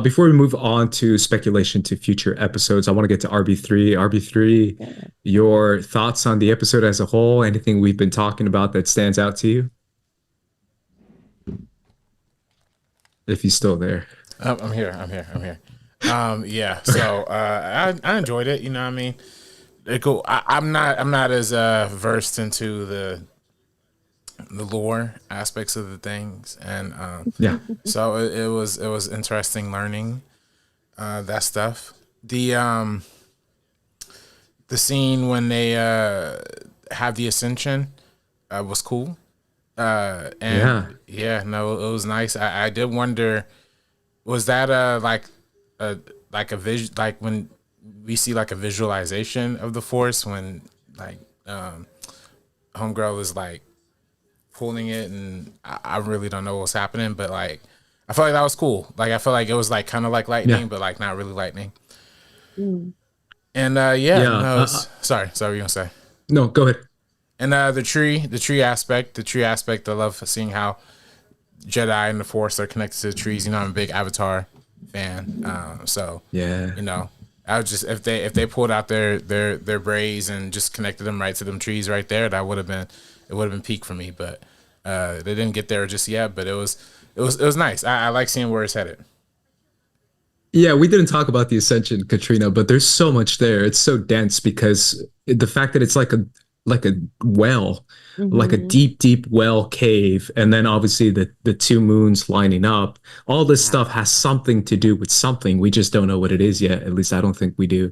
Before we move on to speculation to future episodes, I want to get to RB3. RB3, your thoughts on the episode as a whole? Anything we've been talking about that stands out to you? If he's still there. I'm here. Yeah. So I enjoyed it. You know what I mean? Cool. I'm not as versed into the lore aspects of the things, and yeah. So it was interesting learning that stuff. The scene when they have the ascension was cool. And no, it was nice. I did wonder, was that like a vision, like when we see like a visualization of the Force when like homegirl is like pulling it, and I really don't know what's happening, but like I felt like that was cool. Like I felt like it was like kind of like lightning, but like not really lightning. And sorry, what were you gonna say? No, go ahead. And the tree aspect, I love seeing how Jedi and the Force are connected to the trees. You know, I'm a big Avatar fan, so yeah, you know, I would just if they pulled out their braids and just connected them right to them trees right there, that would have been peak for me. But they didn't get there just yet. But it was nice. I like seeing where it's headed. Yeah, we didn't talk about the Ascension, Catrina, but there's so much there. It's so dense because the fact that it's like a well, like a deep well cave, and then obviously the two moons lining up, all this stuff has something to do with something. We just don't know what it is yet. At least I don't think we do.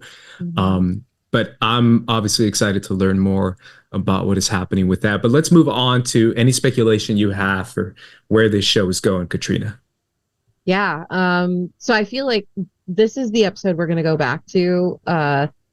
But I'm obviously excited to learn more about what is happening with that. But let's move on to any speculation you have for where this show is going, Catrina. Yeah. So I feel like this is the episode we're going to go back to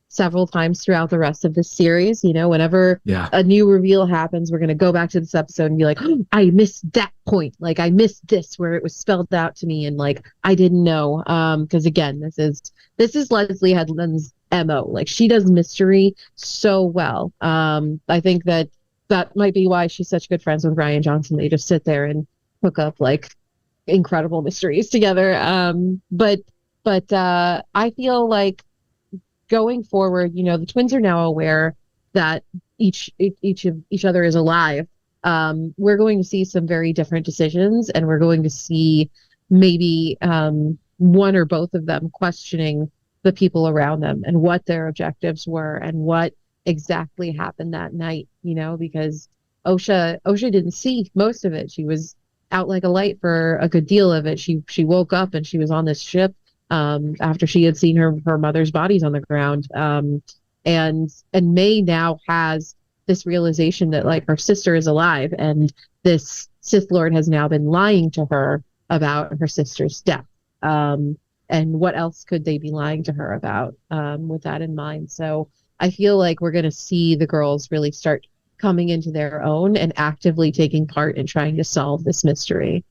several times throughout the rest of this series. You know, whenever a new reveal happens, we're going to go back to this episode and be like, oh, I missed that point. Like I missed this where it was spelled out to me and like I didn't know. Because again, this is Leslie Headland's MO. Like she does mystery so well. I think that might be why she's such good friends with Rian Johnson. They just sit there and hook up like incredible mysteries together. But I feel like going forward, you know, the twins are now aware that each other is alive. We're going to see some very different decisions, and we're going to see maybe one or both of them questioning the people around them and what their objectives were and what exactly happened that night, you know, because Osha didn't see most of it. She was out like a light for a good deal of it. She woke up and she was on this ship after she had seen her mother's bodies on the ground. And May now has this realization that like her sister is alive, and this Sith Lord has now been lying to her about her sister's death. And what else could they be lying to her about with that in mind? So I feel like we're going to see the girls really start coming into their own and actively taking part in trying to solve this mystery.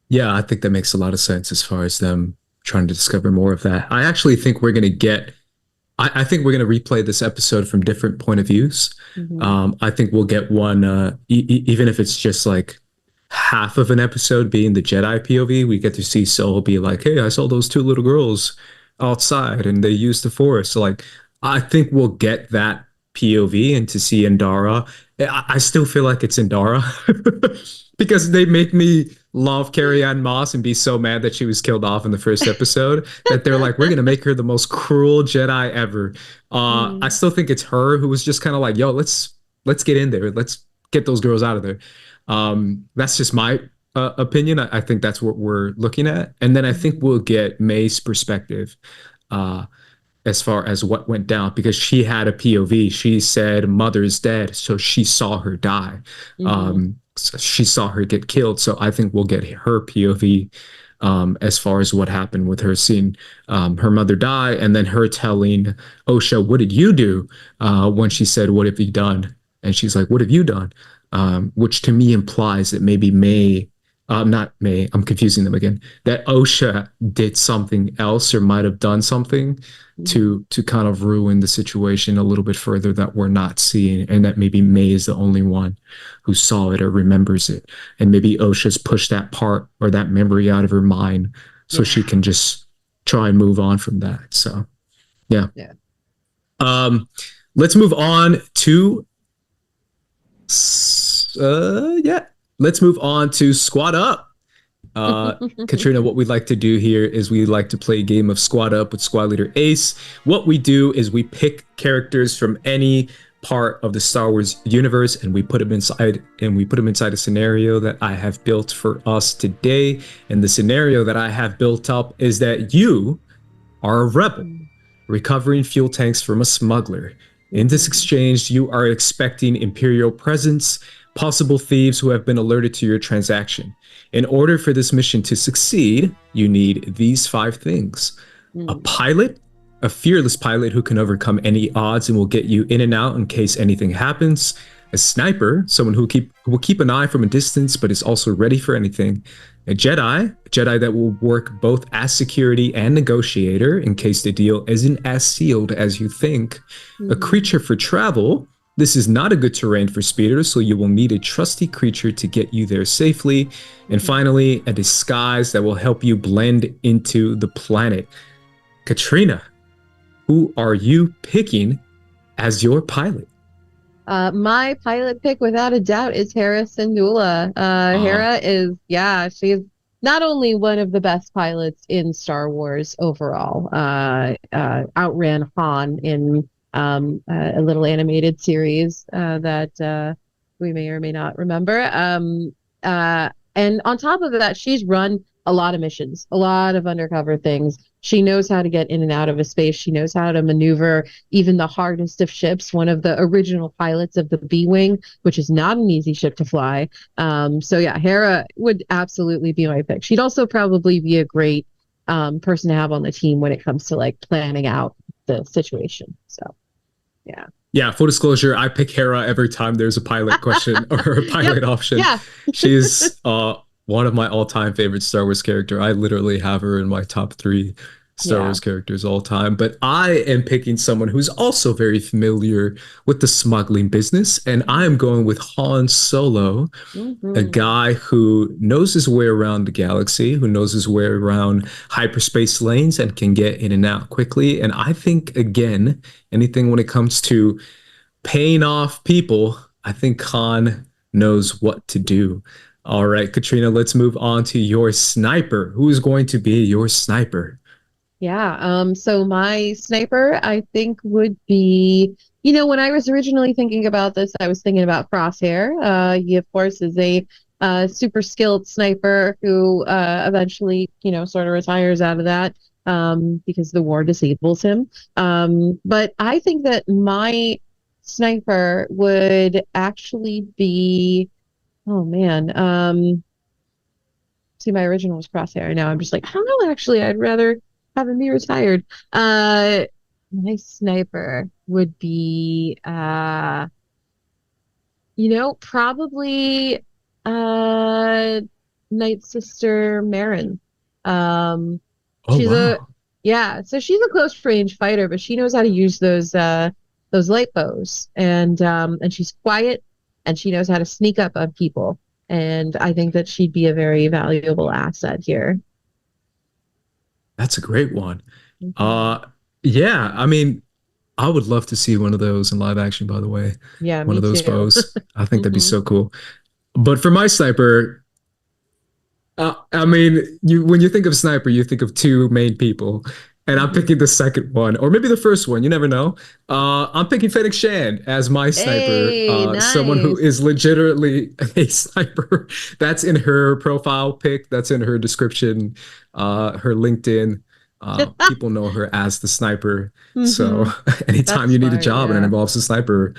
Yeah, I think that makes a lot of sense as far as them trying to discover more of that. I actually think we're going to get, I think we're going to replay this episode from different point of views. I think we'll get one, even if it's just like half of an episode being the Jedi POV, we get to see Sol be like, hey, I saw those two little girls outside and they used the Force. So like, I think we'll get that POV and to see Indara. I still feel like it's Indara because they make me love Carrie-Anne Moss and be so mad that she was killed off in the first episode that they're like, we're going to make her the most cruel Jedi ever. I still think it's her who was just kind of like, yo, let's get in there. Let's get those girls out of there. That's just my opinion. I think that's what we're looking at. And then I think we'll get May's perspective as far as what went down, because she had a POV. She said mother's dead, so she saw her die. So she saw her get killed. So I think we'll get her POV as far as what happened with her seeing her mother die, and then her telling Osha, what did you do? When she said, what have you done? And she's like, what have you done? which to me implies that maybe May, not May, I'm confusing them again, that OSHA did something else or might have done something to kind of ruin the situation a little bit further that we're not seeing, and that maybe May is the only one who saw it or remembers it. And maybe OSHA's pushed that part or that memory out of her mind so she can just try and move on from that. So, yeah. Let's move on to let's move on to Squad Up. Catrina, what we like to do here is we like to play a game of Squad Up with Squad Leader Ace. What we do is we pick characters from any part of the Star Wars universe and we put them inside a scenario that I have built for us today. And the scenario that I have built up is that you are a rebel recovering fuel tanks from a smuggler. In this exchange, you are expecting Imperial presence, possible thieves who have been alerted to your transaction. In order for this mission to succeed, you need these 5 things. A pilot, a fearless pilot who can overcome any odds and will get you in and out in case anything happens. A sniper, someone who will keep an eye from a distance but is also ready for anything. A Jedi that will work both as security and negotiator in case the deal isn't as sealed as you think. A creature for travel. This is not a good terrain for speeders, so you will need a trusty creature to get you there safely. And finally, a disguise that will help you blend into the planet. Catrina, who are you picking as your pilot? My pilot pick, without a doubt, is Hera Syndulla. Hera is, she's not only one of the best pilots in Star Wars overall, outran Han in a little animated series that we may or may not remember. And on top of that, she's run a lot of missions, a lot of undercover things. She knows how to get in and out of a space. She knows how to maneuver even the hardest of ships. One of the original pilots of the B-Wing, which is not an easy ship to fly. So yeah, Hera would absolutely be my pick. She'd also probably be a great person to have on the team when it comes to like planning out the situation. So yeah. Yeah, full disclosure, I pick Hera every time there's a pilot question or a pilot option. Yeah. She's one of my all-time favorite Star Wars character. I literally have her in my top 3 Star Wars characters all time. But I am picking someone who's also very familiar with the smuggling business, and I am going with Han Solo, a guy who knows his way around the galaxy, who knows his way around hyperspace lanes and can get in and out quickly. And I think, again, anything when it comes to paying off people, I think Han knows what to do. All right, Catrina, let's move on to your sniper. Who is going to be your sniper? Yeah, so my sniper, I think, would be, when I was originally thinking about this, I was thinking about Crosshair. He, of course, is a super skilled sniper who eventually, sort of retires out of that because the war disables him. But I think that my sniper would actually be... Oh man. See, my original was Crosshair. Now I'm just like, I don't know, actually, I'd rather have him be retired. My sniper would be probably Night Sister Marin. So she's a close range fighter, but she knows how to use those light bows. And she's quiet. And she knows how to sneak up on people. And I think that she'd be a very valuable asset here. That's a great one. Yeah, I mean, I would love to see one of those in live action, by the way. Yeah, one of those too. bows. I think that'd be so cool. But for my sniper, I mean, when you think of sniper, you think of 2 main people. And I'm picking the second one, or maybe the first one. You never know. I'm picking Fennec Shand as my sniper. Hey, nice. Someone who is legitimately a sniper. That's in her profile pic. That's in her description, her LinkedIn. People know her as the sniper. So anytime you need a job and it involves a sniper,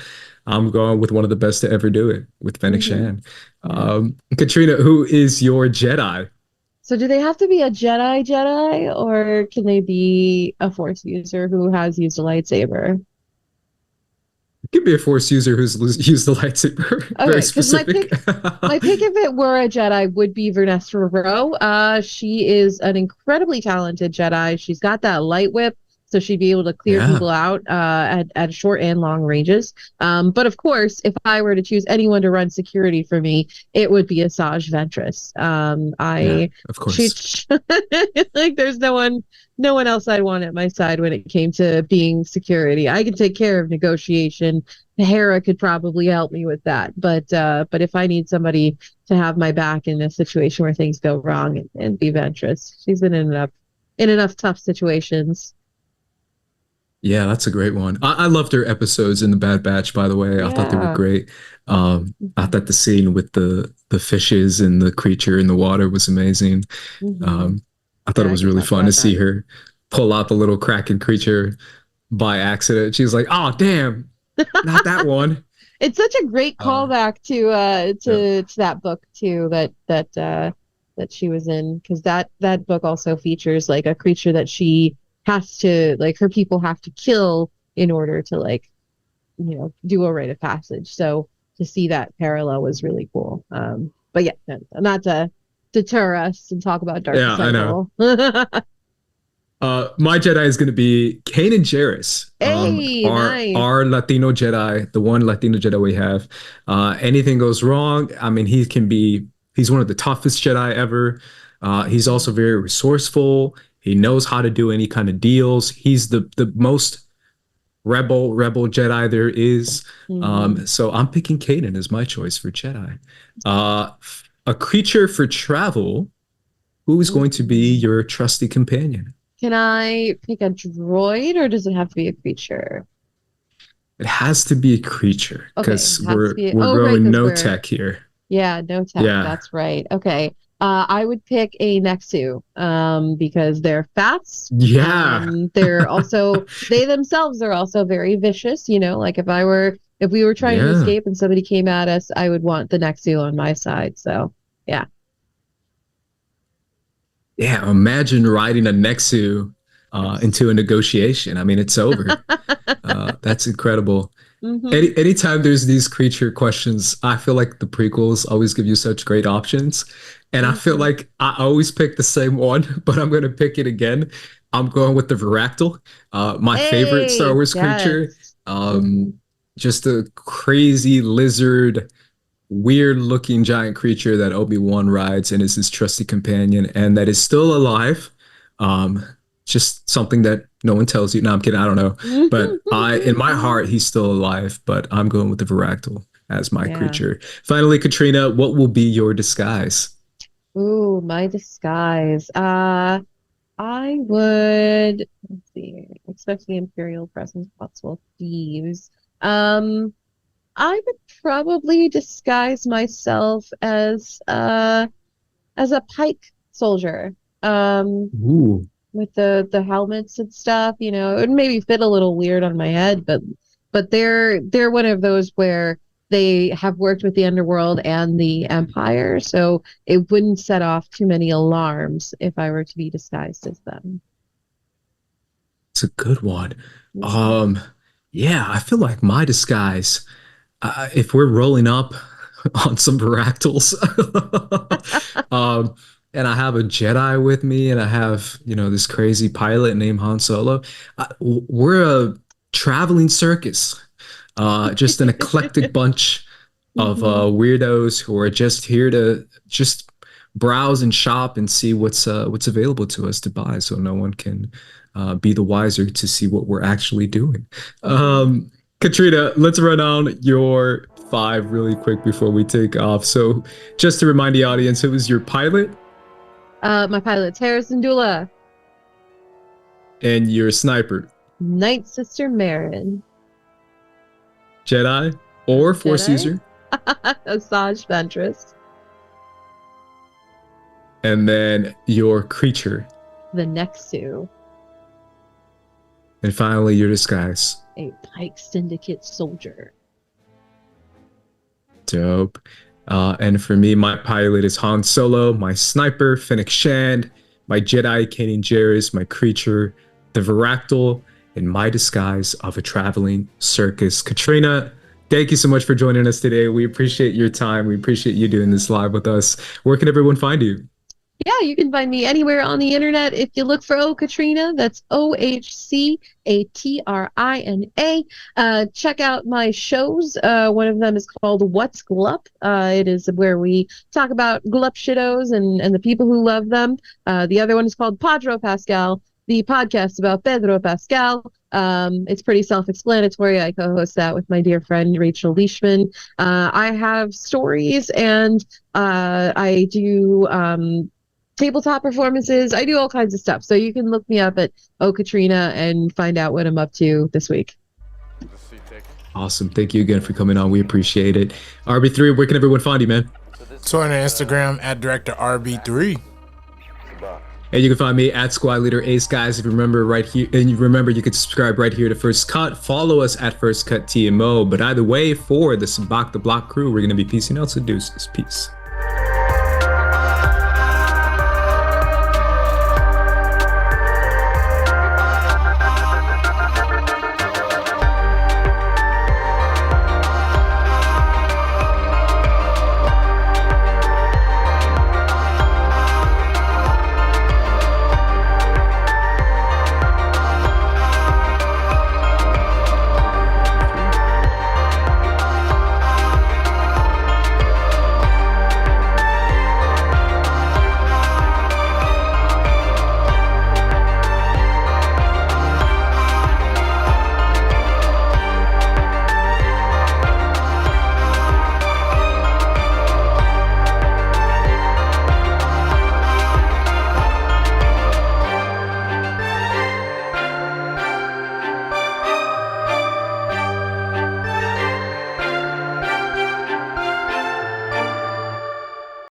I'm going with one of the best to ever do it, with Fennec Shand. Catrina, who is your Jedi? So do they have to be a Jedi, or can they be a Force user who has used a lightsaber? Give me a Force user who's used the lightsaber. Very Okay, because specific. my pick, if it were a Jedi, would be Vernestra Rowe. She is an incredibly talented Jedi. She's got that light whip, so she'd be able to clear Yeah. people out at short and long ranges. But of course, if I were to choose anyone to run security for me, it would be Asajj Ventress. Yeah, of course. She like there's no one else I'd want at my side when it came to being security. I can take care of negotiation. Hera could probably help me with that, but if I need somebody to have my back in a situation where things go wrong, and be Ventress. She's been in enough tough situations. Yeah, that's a great one. I loved her episodes in the Bad Batch, by the way. I thought they were Yeah. great. I thought the scene with the fishes and the creature in the water was amazing. Mhm. I thought Yeah, it was I can really talk fun about to see that. her pull out the little Kraken creature by accident. She was like, "Oh, damn, not that one." It's such a great Um, callback to that book too that she was in, because that book also features like a creature that she has to, like, her people have to kill in order to, like, do a rite of passage. So to see that parallel was really cool. But yeah, not to deter us and talk about Dark Yeah, I know. Disciple. My Jedi is going to be Kanan Jarrus, Hey, nice. our Latino Jedi, the one Latino Jedi we have. Anything goes wrong, I mean, he's one of the toughest Jedi ever. He's also very resourceful. He knows how to do any kind of deals. He's the most rebel Jedi there is. Mhm. So I'm picking Kanan as my choice for Jedi. A creature for travel. Who is going to be your trusty companion? Can I pick a droid, or does it have to be a creature? It has to be a creature Okay, because it has to be. we're Oh, right, going 'cause no we're tech here. yeah, no tech. Yeah. That's right. Okay. I would pick a Nexu, because they're fast. Yeah. They're also they themselves are also very vicious. Like if we were trying to Yeah. escape and somebody came at us, I would want the Nexu on my side. So yeah. Yeah. Imagine riding a Nexu into a negotiation. I mean, it's over. That's incredible. Mhm. Anytime there's these creature questions, I feel like the prequels always give you such great options. And I feel Mhm. like I always pick the same one, but I'm going to pick it again. I'm going with the Varactyl, my favorite Star Hey, Wars creature. yes. Mhm. Just a crazy lizard, weird looking giant creature that Obi-Wan rides and is his trusty companion and that is still alive. Um, just something that no one tells you. No, I'm kidding. I don't know. But in my heart, he's still alive, but I'm going with the Varactyl as my Yeah. creature. Finally, Katrina, what will be your disguise? Ooh, my disguise. I would, let's see, expect the Imperial presence, possible thieves. I would probably disguise myself as a pike soldier. Ooh, With the helmets and stuff, it would maybe fit a little weird on my head, but they're one of those where they have worked with the underworld and the Empire, so it wouldn't set off too many alarms if I were to be disguised as them. it's a good one. Mhm. Yeah, I feel like my disguise, if we're rolling up on some Varactyls, and I have a Jedi with me, and I have this crazy pilot named Han Solo. We're a traveling circus, just an eclectic bunch of Mhm. weirdos who are just here to just browse and shop and see what's available to us to buy, so no one can be the wiser to see what we're actually doing. Katrina, let's run down your 5 really quick before we take off. So, just to remind the audience, who was your pilot My pilot's Harrison Dula, and your sniper, Night Sister Marin, Jedi or Force Jedi, user, Asajj Ventress, and then your creature, the Nexu, and finally your disguise. a Pike Syndicate soldier. Dope. And for me, my pilot is Han Solo, my sniper, Fennec Shand, my Jedi, Kanan Jarrus, my creature, the Varactyl, in my disguise of a traveling circus. Catrina, thank you so much for joining us today. We appreciate your time. We appreciate you doing this live with us. Where can everyone find you? Yeah, you can find me anywhere on the internet. If you look for Catrina, that's OHCATRINA. Check out my shows. One of them is called What's Glup. It is where we talk about glup shittos and the people who love them. The other one is called Pedro Pascal, the podcast about Pedro Pascal. It's pretty self-explanatory. I co-host that with my dear friend Rachel Leishman. I have stories and I do tabletop performances. I do all kinds of stuff. So you can look me up at Catrina and find out what I'm up to this week. Awesome. Thank you again for coming on. We appreciate it. RB3, where can everyone find you, man? Twitter and Instagram at Director RB3. And you can find me at Squad Leader Ace, guys. If you remember right here, and you remember you can subscribe right here to First Cut. Follow us at First Cut TMO. But either way, for the Sabacc the Block crew, we're going to be peacing out. So deuces. Peace.